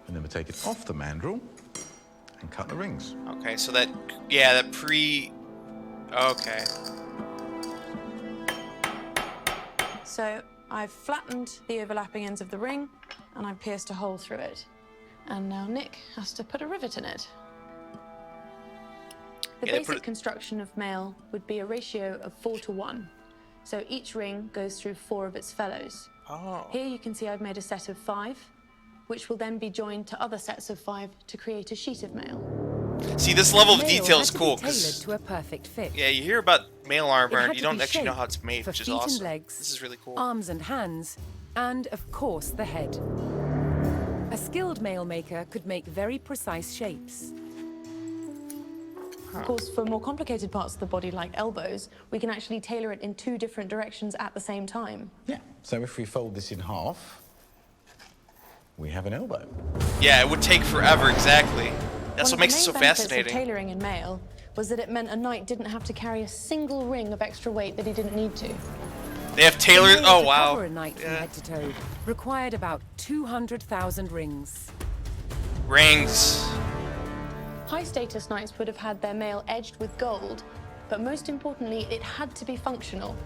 And then we take it off the mandrel and cut the rings. Okay, so that, yeah, that okay. So I've flattened the overlapping ends of the ring, and I've pierced a hole through it. And now Nick has to put a rivet in it. The Yeah, they basic construction of mail would be a ratio of 4:1. So each ring goes through 4 of its fellows. Oh. Here you can see I've made a set of 5, which will then be joined to other sets of 5 to create a sheet of mail. See, this level of Mail detail had is to be cool tailored because to a perfect fit. yeah, you hear about mail armor It and had you to don't be actually know shaped how it's made, for which is feet and awesome. legs, This is really cool. arms and hands, and of course the head. A skilled mail maker could make very precise shapes. Of course, for more complicated parts of the body, like elbows, we can actually tailor it in 2 different directions at the same time. Yeah. So if we fold this in half, we have an elbow. Yeah, it would take forever, exactly. That's what One of makes the it so main benefits fascinating. of tailoring in mail was that it meant a knight didn't have to carry a single ring of extra weight that he didn't need to. They have tailors. The mail Oh to wow. cover a knight from head to toe required about 200,000 rings. Rings. High-status knights would have had their mail edged with gold, but most importantly, it had to be functional.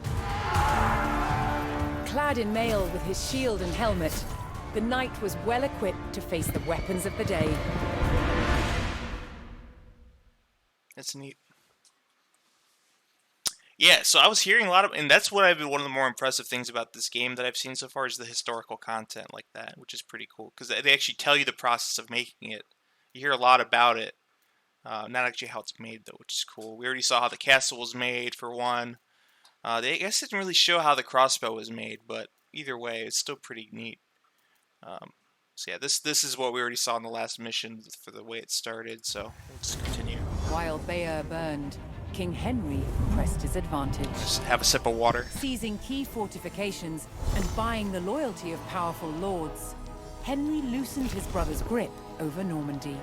Clad in mail with his shield and helmet, the knight was well equipped to face the weapons of the day. That's neat. Yeah, so I was hearing a lot of, and that's what I've been one of the more impressive things about this game that I've seen so far is the historical content like that, which is pretty cool because they actually tell you the process of making it. You hear a lot about it. Not actually how it's made, though, which is cool. We already saw how the castle was made, for one. They, I guess, didn't really show how the crossbow was made, but either way, it's still pretty neat. So yeah, this is what we already saw in the last mission for the way it started, so we'll just continue. While Bayer burned, King Henry pressed his advantage. Just have a sip of water. Seizing key fortifications and buying the loyalty of powerful lords, Henry loosened his brother's grip over Normandy.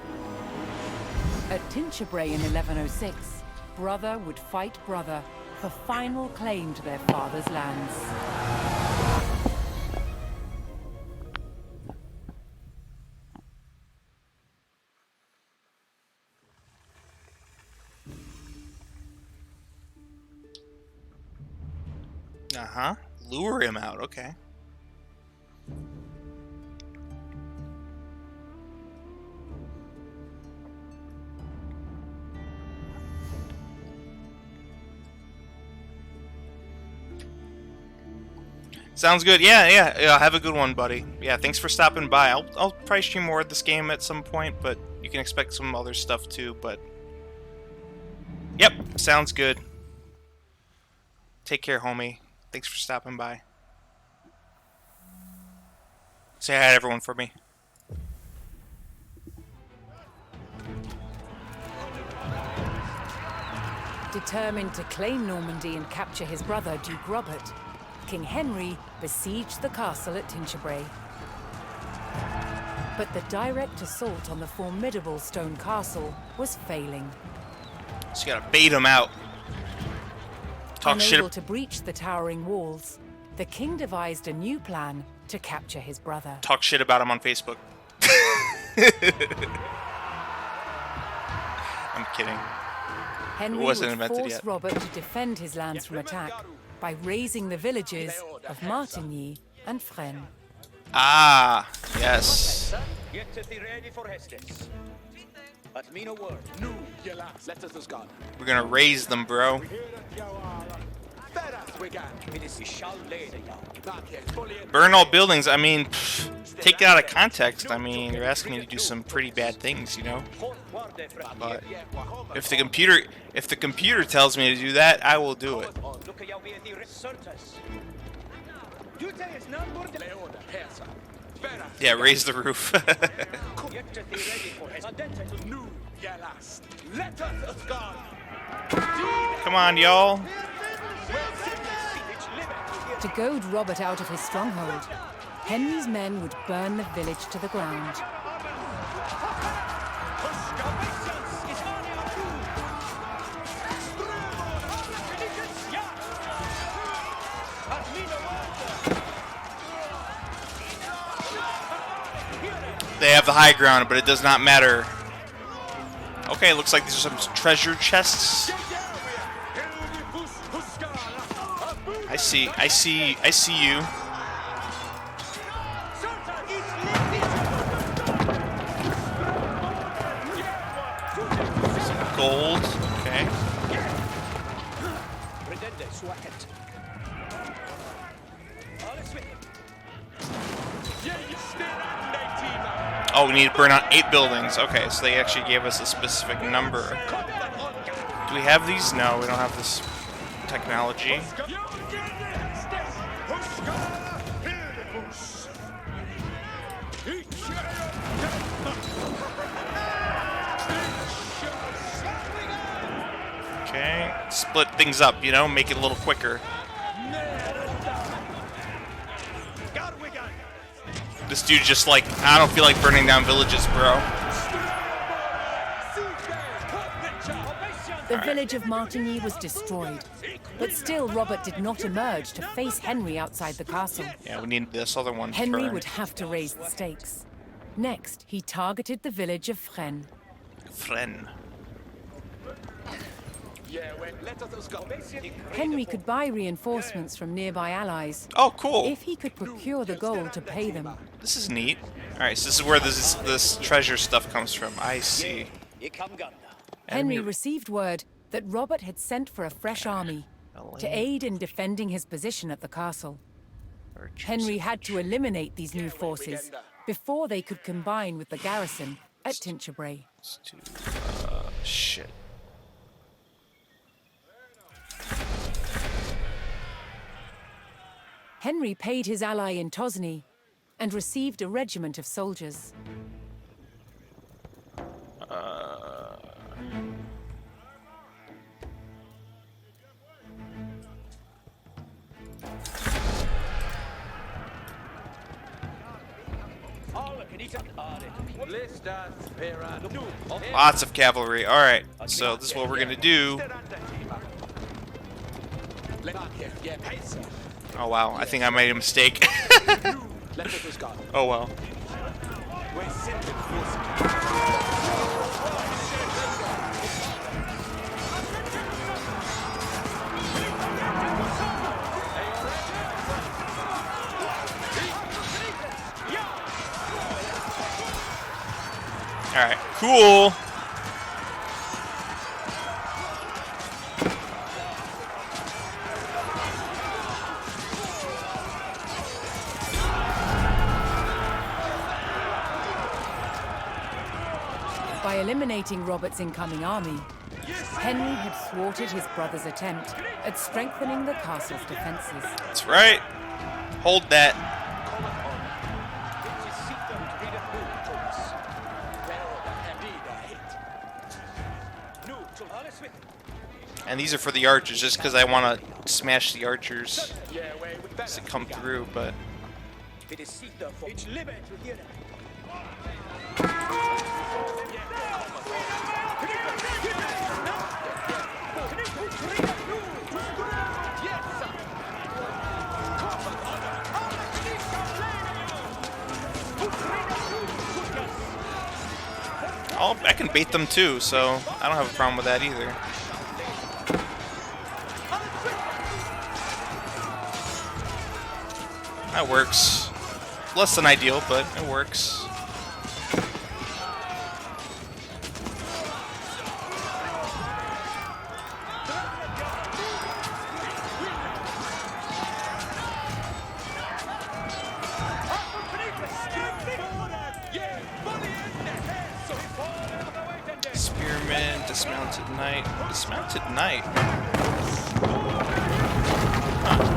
At Tinchebray in 1106, brother would fight brother for final claim to their father's lands. Uh-huh. Lure him out, okay. Sounds good. Yeah. Have a good one, buddy. Yeah, thanks for stopping by. I'll probably stream more of this game at some point, but you can expect some other stuff too, but... Yep, sounds good. Take care, homie. Thanks for stopping by. Say hi to everyone for me. Determined to claim Normandy and capture his brother, Duke Robert, King Henry besieged the castle at Tinchebray. But the direct assault on the formidable stone castle was failing. So you gotta bait him out. Talk shit. Unable to breach the towering walls, the king devised a new plan to capture his brother. Talk shit about him on Facebook. I'm kidding. Henry It wasn't would invented force yet. Robert to defend his lands from attack by razing the villages of Martigny and Fresnes. Ah, yes. Get thee ready for Hastings. But mean a word. No, ye lads, let us go. We're gonna raise them, bro. Burn all buildings. I mean, take it out of context. I mean, you're asking me to do some pretty bad things, you know. But if the computer tells me to do that, I will do it. Yeah, raise the roof. Come on, y'all. To goad Robert out of his stronghold, Henry's men would burn the village to the ground. They have the high ground, but it does not matter. Okay, looks like these are some treasure chests. I see you. gold. Okay. Oh, we need to burn out 8 buildings. Okay, so they actually gave us a specific number. Do we have these? No, we don't have this technology. Okay, split things up, you know, make it a little quicker. This dude just like, I don't feel like burning down villages, bro. The village of Martigny was destroyed, but still Robert did not emerge to face Henry outside the castle. Yeah, we need this other one. Henry would have to raise the stakes. Next, he targeted the village of Fresnes. Fresnes. Henry could buy reinforcements from nearby allies. Oh, cool. If he could procure the gold to pay them. This is neat. Alright, so this is where this treasure stuff comes from. I see. Henry received word that Robert had sent for a fresh army to aid in defending his position at the castle. Henry had to eliminate these new forces before they could combine with the garrison at Tinchebray. Shit. Henry paid his ally in Tosny and received a regiment of soldiers. Lots of cavalry. Alright, so this is what we're gonna do. Oh wow, I think I made a mistake. Oh well. Alright, cool. By eliminating Robert's incoming army, Henry had thwarted his brother's attempt at strengthening the castle's defenses. That's right. Hold that. And these are for the archers, just because I want to smash the archers as they come through, but... Oh, I can bait them too, so I don't have a problem with that either. That works. Less than ideal, but it works. Spearman, dismounted knight. Dismounted knight? Huh.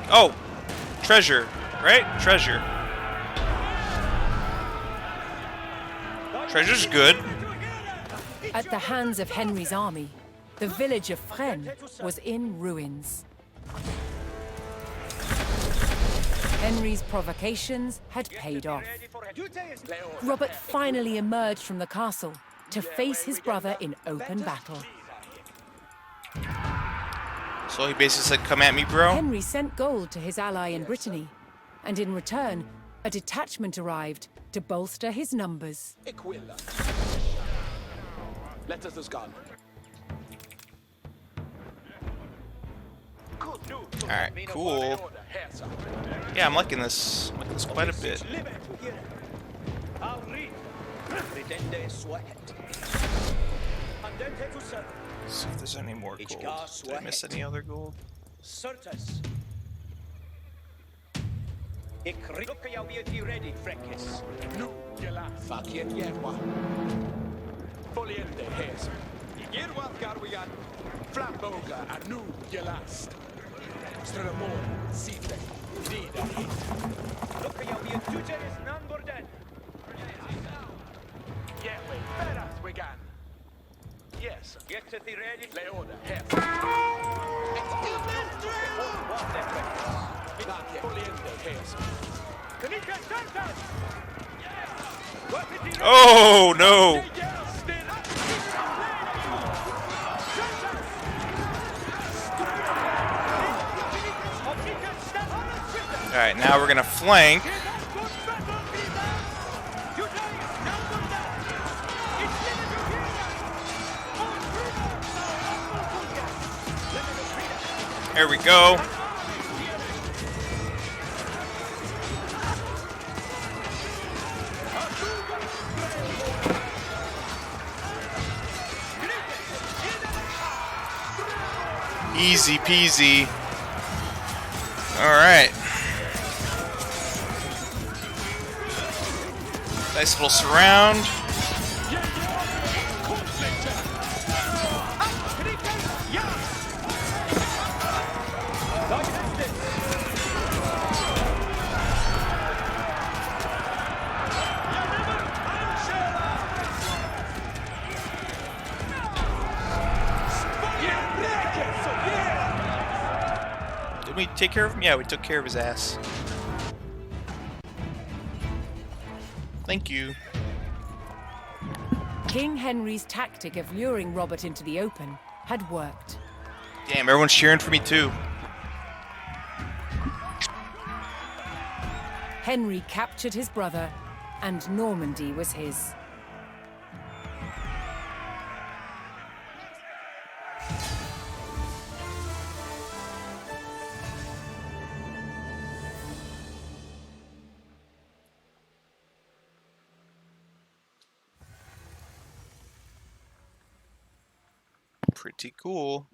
Oh, treasure, right? Treasure. Treasure's good. At the hands of Henry's army, the village of Fresnes was in ruins. Henry's provocations had paid off. Robert finally emerged from the castle to face his brother in open battle. So he basically said, come at me, bro. Henry sent gold to his ally in Brittany, and in return, A detachment arrived to bolster his numbers. Equilla. Let us go. Alright, cool. Yeah, I'm liking this. I'm liking this quite a bit. See if there's any more gold. Did I miss any other gold? ready, Freckis. Nu, gela, fakir jerwa. Foliende hes. Jerwa garwigan. Flamboga anu gelast. Stramor, site, nida. Look at your tuteris namborden. Yewe, beras wigan. Yes. Get to the ready. Leoda, hes. Foliende hes. Oh no! Alright, now we're gonna flank. There we go. Easy peasy. Alright. Nice little surround. Did we take care of him? Yeah, we took care of his ass. Thank you. King Henry's tactic of luring Robert into the open had worked. Damn, everyone's cheering for me too. Henry captured his brother, and Normandy was his. Pretty cool.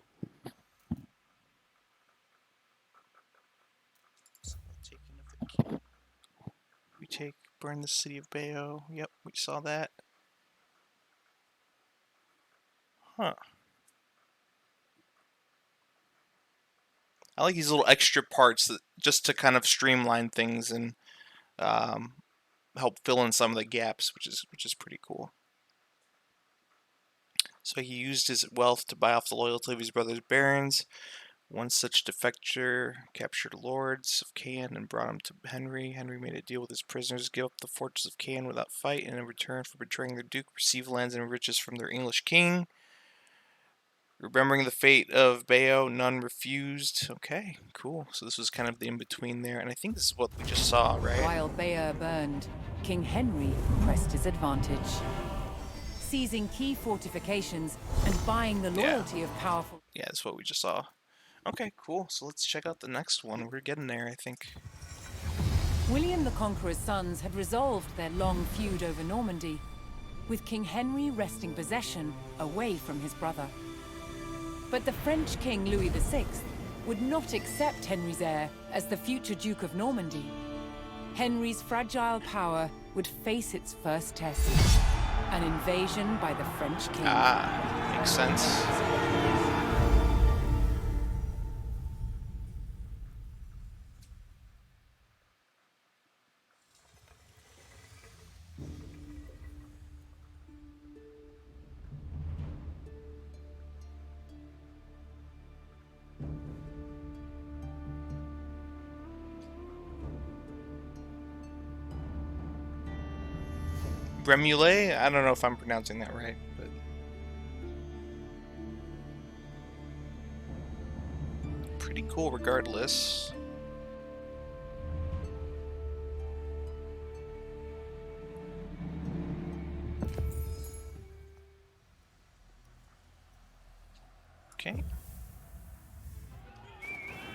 We burn the city of Bayo. Yep, we saw that. Huh. I like these little extra parts that just to kind of streamline things and help fill in some of the gaps, which is pretty cool. So he used his wealth to buy off the loyalty of his brother's barons. One such defector captured lords of Caen and brought him to Henry. Henry made a deal with his prisoners, give up the fortress of Caen without fight, and in return for betraying their duke, receive lands and riches from their English king. Remembering the fate of Bayo, none refused. Okay, cool. So this was kind of the in-between there, and I think this is what we just saw, right? While Bayer burned, King Henry pressed his advantage, seizing key fortifications and buying the loyalty of powerful... Yeah, that's what we just saw. Okay, cool. So let's check out the next one. We're getting there, I think. William the Conqueror's sons had resolved their long feud over Normandy, with King Henry wresting possession away from his brother. But the French King Louis VI would not accept Henry's heir as the future Duke of Normandy. Henry's fragile power would face its first test, an invasion by the French king. Ah, makes sense. Remule? I don't know if I'm pronouncing that right, but pretty cool regardless. Okay.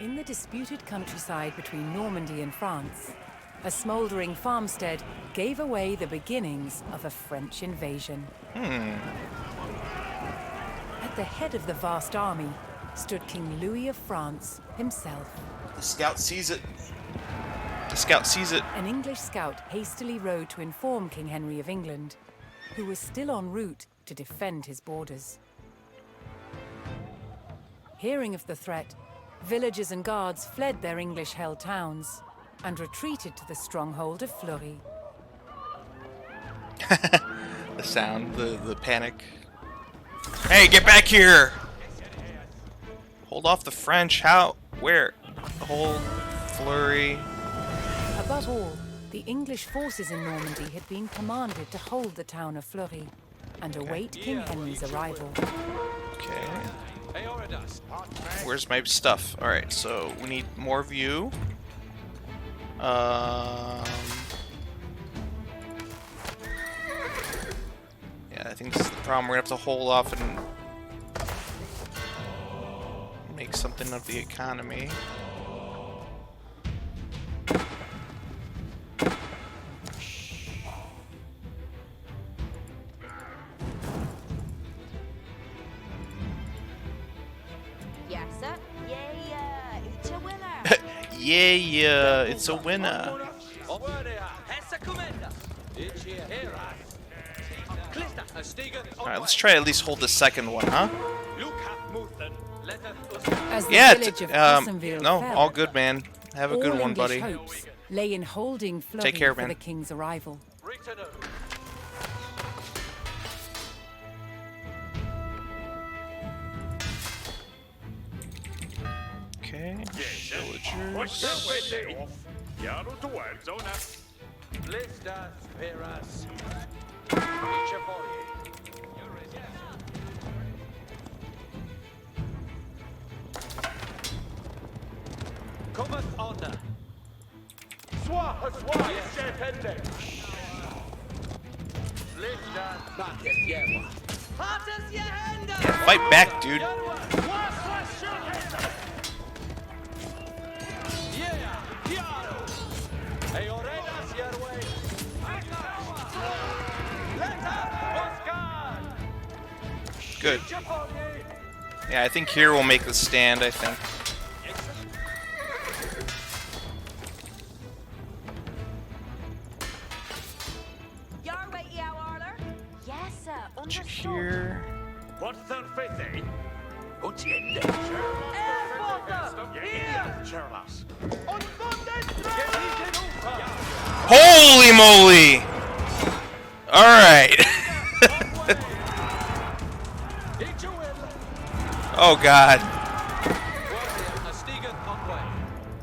In the disputed countryside between Normandy and France, a smouldering farmstead gave away the beginnings of a French invasion. At the head of the vast army stood King Louis of France himself. The scout sees it. The scout sees it. An English scout hastily rode to inform King Henry of England, who was still en route to defend his borders. Hearing of the threat, villagers and guards fled their English-held towns and retreated to the stronghold of Fleury. The sound, the panic. Hey, get back here! Hold off the French. How? Where? The whole Fleury. Above all, the English forces in Normandy had been commanded to hold the town of Fleury and await King Henry's arrival. Okay. Where's my stuff? Alright, so we need more view. Yeah, I think this is the problem. We're gonna have to hold off and make something of the economy. Yes, sir. Yeah, it's a winner. Yeah, it's a winner. Alright, let's try at least hold the second one, huh? As the Yeah, village of Cossonville no, fell, all good, man. Have a all good one, English buddy. hopes lay in holding Fleury Take care, for man. the king's arrival. Okay, villagers. Cometh honor. Sois ständig. Yeah, fight back, dude. Good. Yeah, I think here we'll make the stand, I think. Your way, yeah, Arler? Yes, sir. Check Understood. here. What's their faith, eh? Holy moly! Alright. Oh god.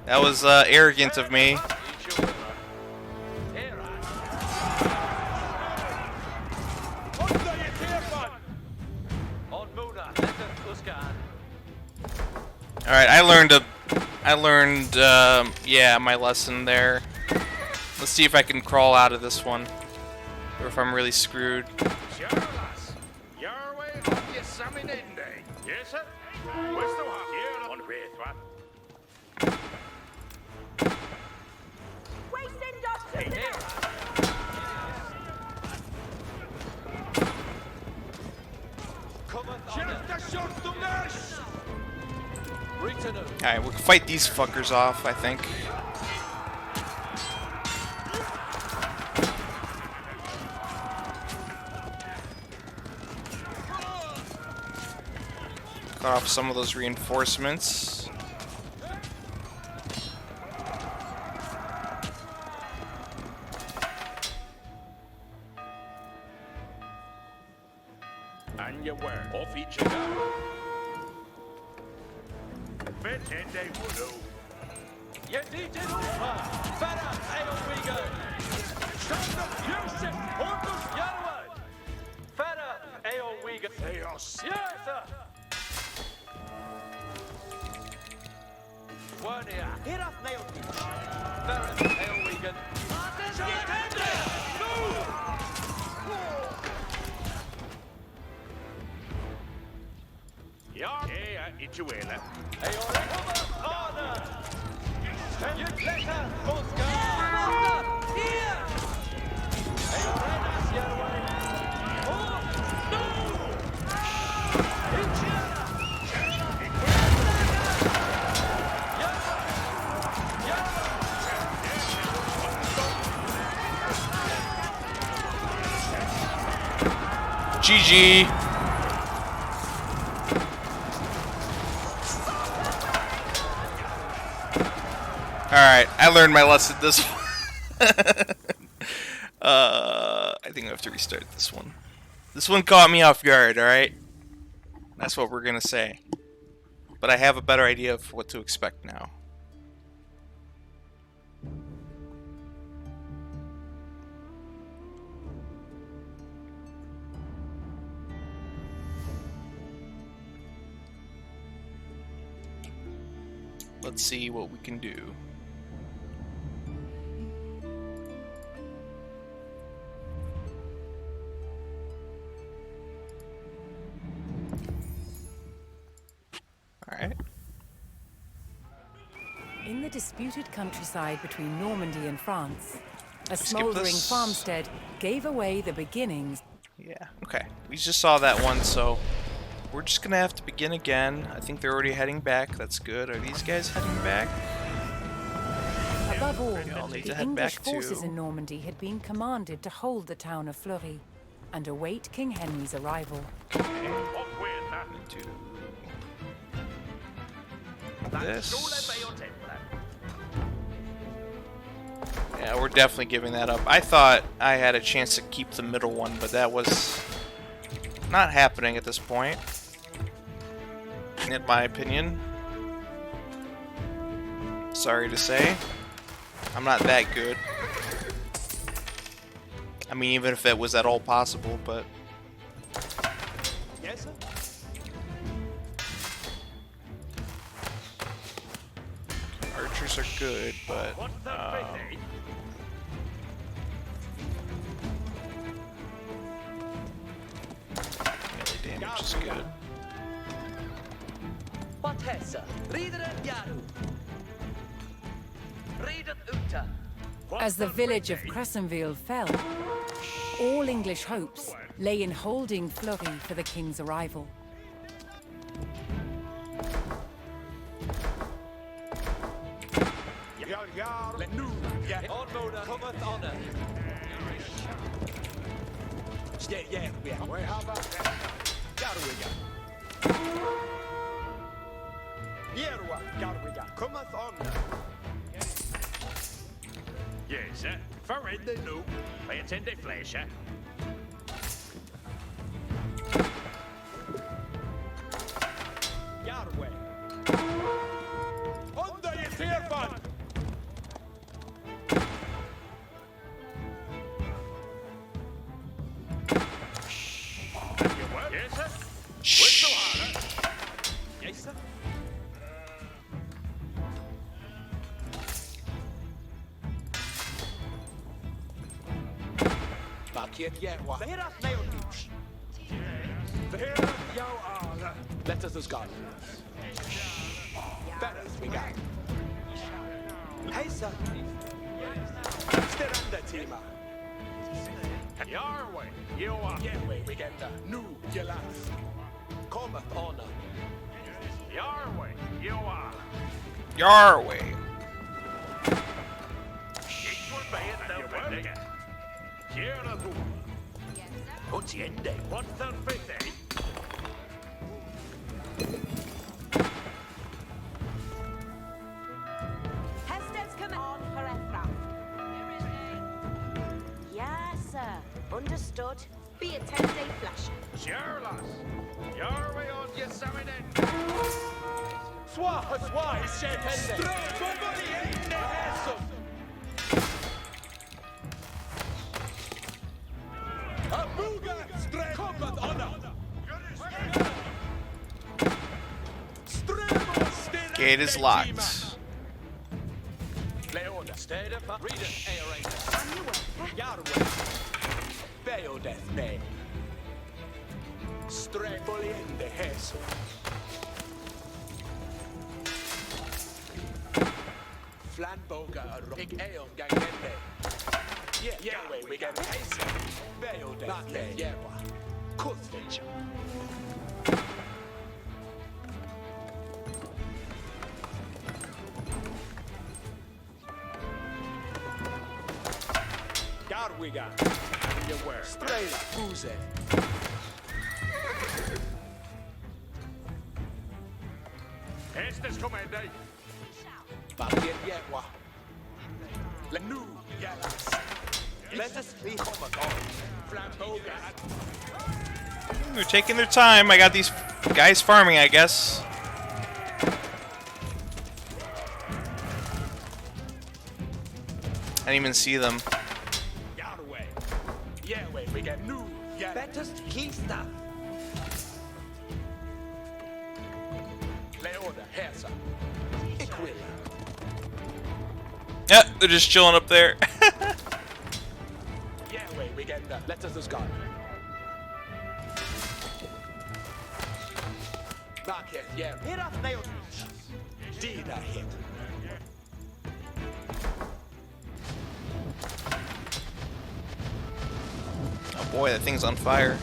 That was arrogant of me. Alright, I learned, yeah, my lesson there. Let's see if I can crawl out of this one. Or if I'm really screwed. Yes, sir. Where's the one? Here on red one. Wasting dust. Alright, we can fight these fuckers off, I think. Cut off some of those reinforcements. And your word. Off each other. Fit and they will. You need to know. Better, AOE go. Stand up, Yusuf. Hortus, Yarwood. Better, AOE go. Chaos. Yes, sir. One here. Hit up, nail. Better, AOE go. Yeah, Ichuela. Order! You letter, Oscar! Here! GG. Alright, I learned my lesson this one. I think I have to restart this one. This one caught me off guard, alright? That's what we're gonna say. But I have a better idea of what to expect now. Let's see what we can do. Alright. In the disputed countryside between Normandy and France, a Skip smouldering this. farmstead gave away the beginnings. Yeah, okay. We just saw that one, so we're just gonna have to begin again. I think they're already heading back. That's good. Are these guys heading back? Above all, Maybe I'll need to the head English back forces too. in Normandy had been commanded to hold the town of Fleury and await King Henry's arrival. This. Yeah, we're definitely giving that up. I thought I had a chance to keep the middle one, but that was not happening at this point, in my opinion. Sorry to say. I'm not that good. I mean, even if it was at all possible, but... Yes, sir. Archers are good, but... melee damage is good. Batessa, Rieder Yaru. Rieder Uta. As the village of Crescenville fell, all English hopes lay in holding Fleury for the king's arrival. Let nu, onmoder cometh honor. Yeah, we have Garwiga. Yerwa, Garwiga, cometh honor. Yes, sir. For in the new, I attend a flesh, eh? Yarway. Under your fear fund. Yes, sir. Whistle harder. Yes, sir. Let us as God. Better we got. Hey, sir. Steranda Tima. Your way, you are. Your way, we get the new Gelas. Cometh honor. Your way, you are. Your way. It will be at the work. Here are the what's the end day? What's the fifth day? Hastings coming on for Ephraim. Yes, sir. Understood. Be a 10-day flash. Sure, lass. Your way on your summit then. Swah, is shape ending. Somebody in the hassle. Abuga, straight combat honor. Gate is locked. Leona, stay up, read it, aerator. Yarway. Bayo death bay. Stray bully in the hassle. Flanboga, Big Aeon Gangende. Yeah, we get Pace. Bayo Day, Yewa. Kuzvich. Garwiga. You were. Strela, Uze. Estes comende. Babien Yewa. Lenu Yalas. Let us be Flamboga. They're taking their time. I got these guys farming, I guess. I didn't even see them. Yarway. Yarway, we get new. Bettest Kista. Leoda, Hersa. Equilla. Yeah, they're just chilling up there. Yarway, we get the letters gone. Back here, yeah. Hit up Leoda. Dida hit. Oh boy, that thing's on fire.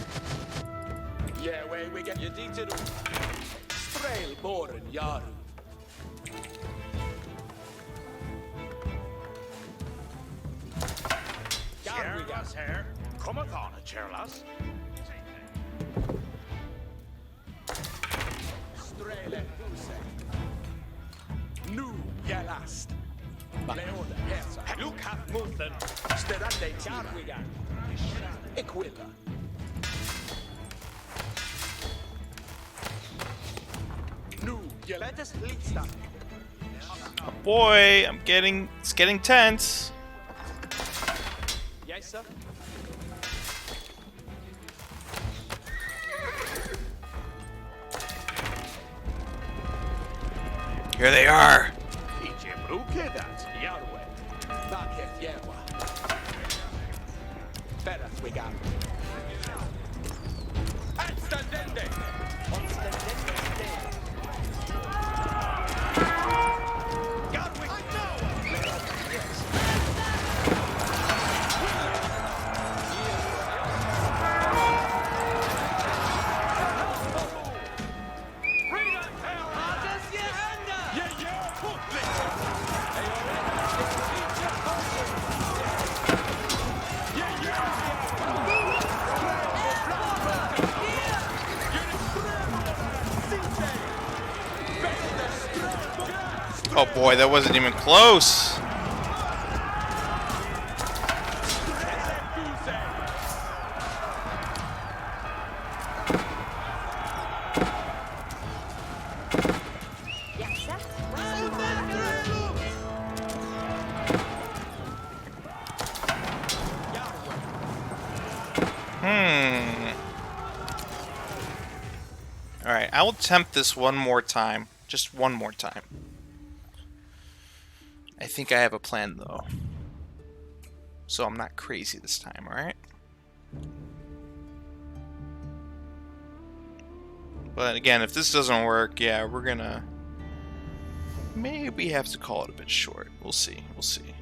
Yeah, we get you digital. Strail Boren Yaru. Charlas here. Cometh on, Charlas. Strail Buse. Nu Yalast. Leoda Hersa. Look at Muthen. Sterande Charwiga. Equilla. Nu Yaletas Lista. Oh boy, it's getting tense. Yes, sir. Here they are. We got. Atstandende. Oh boy, that wasn't even close. Alright, I will attempt this one more time. Just one more time. I think I have a plan, though. So I'm not crazy this time, alright? But again, if this doesn't work, yeah, we're gonna maybe have to call it a bit short. We'll see. We'll see.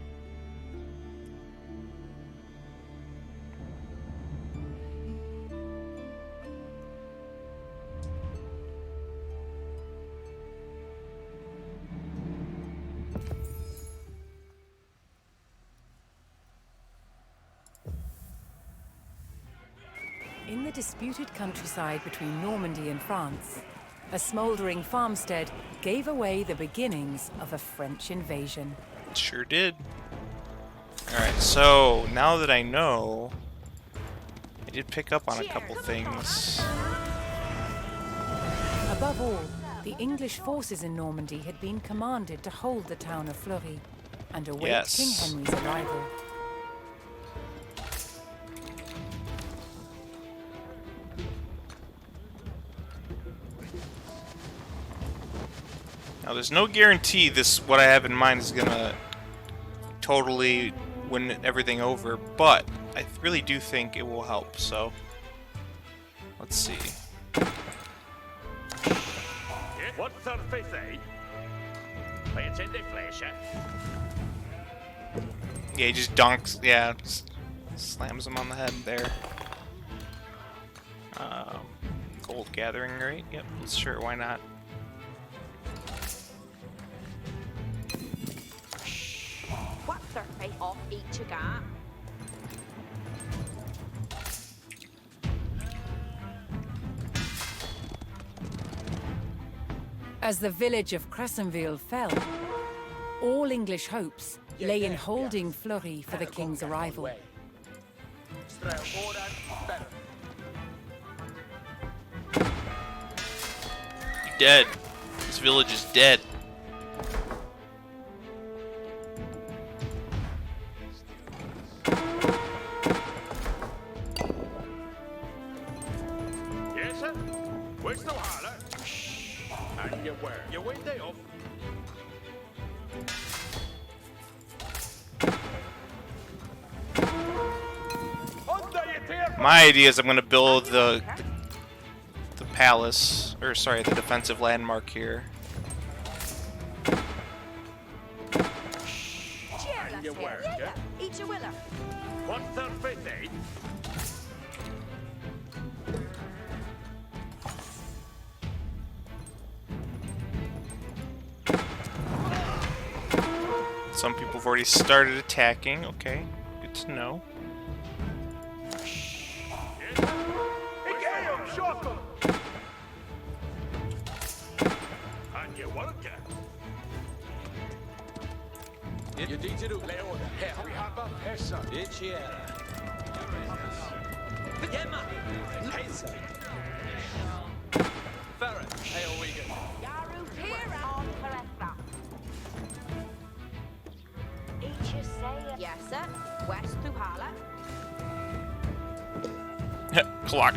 In the disputed countryside between Normandy and France, a smouldering farmstead gave away the beginnings of a French invasion. It sure did. Alright, so now that I know, I did pick up on a couple things. Above all, the English forces in Normandy had been commanded to hold the town of Fleury and await King Henry's arrival. Now, there's no guarantee what I have in mind is gonna totally win everything over, but I really do think it will help, so let's see. What's our face, eh? Yeah, he just dunks. Yeah, slams him on the head there. Gold gathering, right? Yep, sure, why not? What's their face off each you got? As the village of Crescenville fell, all English hopes lay in holding Fleury for the king's arrival. Dead. This village is dead. Yes, sir. Where's the holler? And you where? You wait day off. My idea is I'm gonna build the palace, or sorry, the defensive landmark here. And you where? Yeah, each a willer. What's their fate, eh? Some people have already started attacking. Okay, good to know. You need to do Leona. Here we have a person. It's here. Gemma. Hazel. Barracks. AOE IV. Yaru here on Caressa. Each you say. Yes, sir. West to Hala. Clock.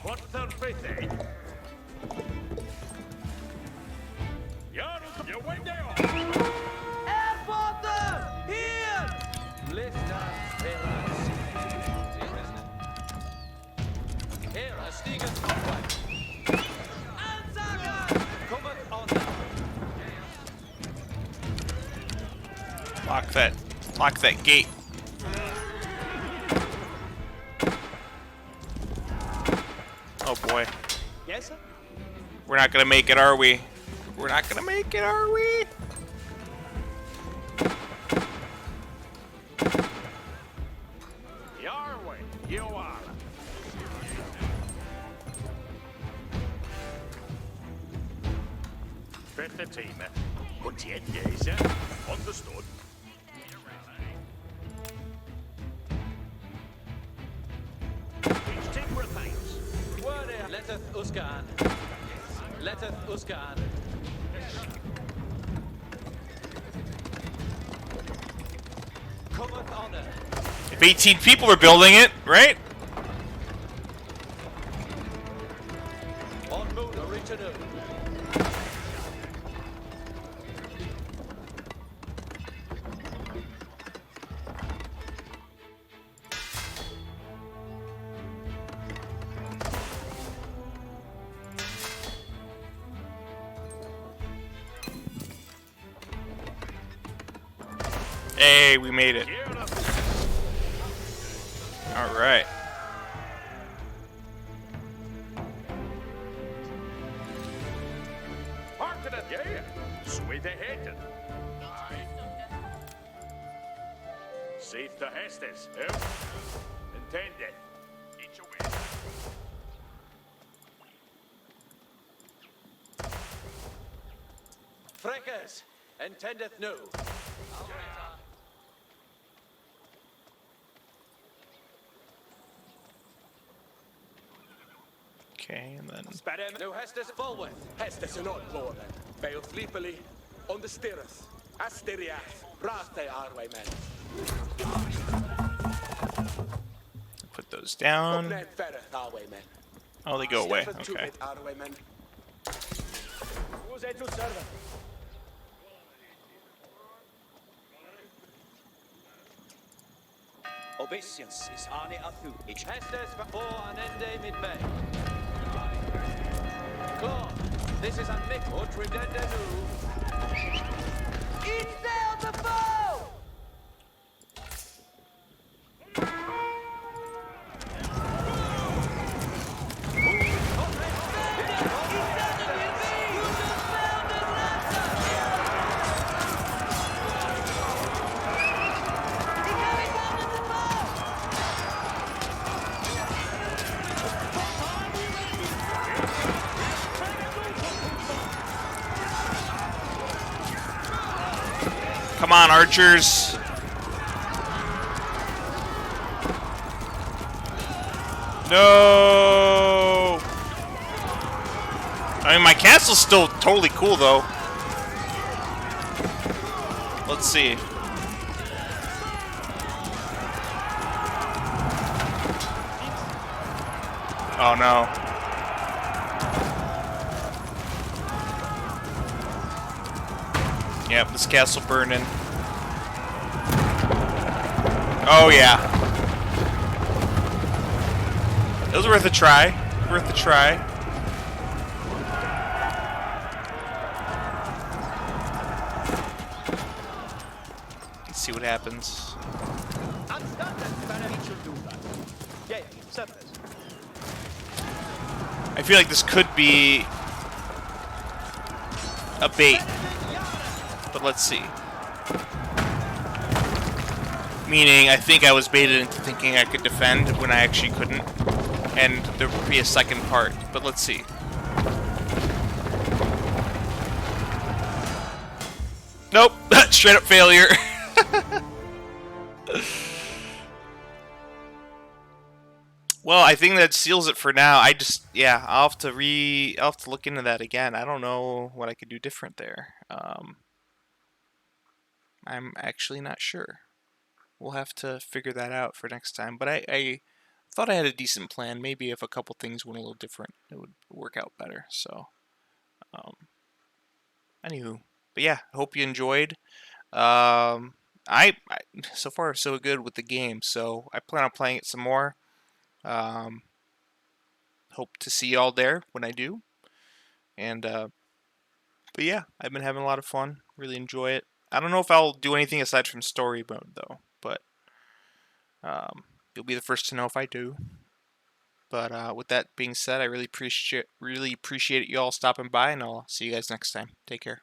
What's their fate, eh? You wait there. Airporter! Here! Lister, here, a stiegen Kopfweit. Ansager! Kommt on. Lock that gate. Oh boy. Yes, sir? We're not gonna make it, are we? We're not gonna make it, are we? Your way, you are. Better team. Put the end days, understood. Each team remains. Word here. Letteth Uskan. Letteth Uskan. Cometh honor. If 18 people are building it, right? On moon, original. Hey, we made it. All right. Harken het, yeah. Sweet hated. Safe to Hastings, intended. Each away. Freckers, intendeth no. Okay, and then Spadem, no Hestus forward. Hestus in on board. Bail sleepily on the stirreth. Asteriath, Raste Arway men. put those down. Oh, they go away. Okay. Obeisance is ane atu. Hastings before an ende mid-May. Claude, this is a Mick Utridende new. Each sail the foe! Come on, archers. No. I mean, my castle's still totally cool, though. Let's see. Oh, no. Yep, this castle burning. Oh, yeah. It was worth a try. Worth a try. Let's see what happens. I feel like this could be a bait. But let's see. Meaning, I think I was baited into thinking I could defend when I actually couldn't. And there would be a second part. But let's see. Nope. Straight up failure. Well, I think that seals it for now. I'll have to look into that again. I don't know what I could do different there. I'm actually not sure. We'll have to figure that out for next time. But I thought I had a decent plan. Maybe if a couple things went a little different, it would work out better. So, anywho, but yeah, I hope you enjoyed. I so far so good with the game. So I plan on playing it some more. Hope to see y'all there when I do. And but yeah, I've been having a lot of fun. Really enjoy it. I don't know if I'll do anything aside from story mode though, but you'll be the first to know if I do. But with that being said, I really appreciate you all stopping by, and I'll see you guys next time. Take care.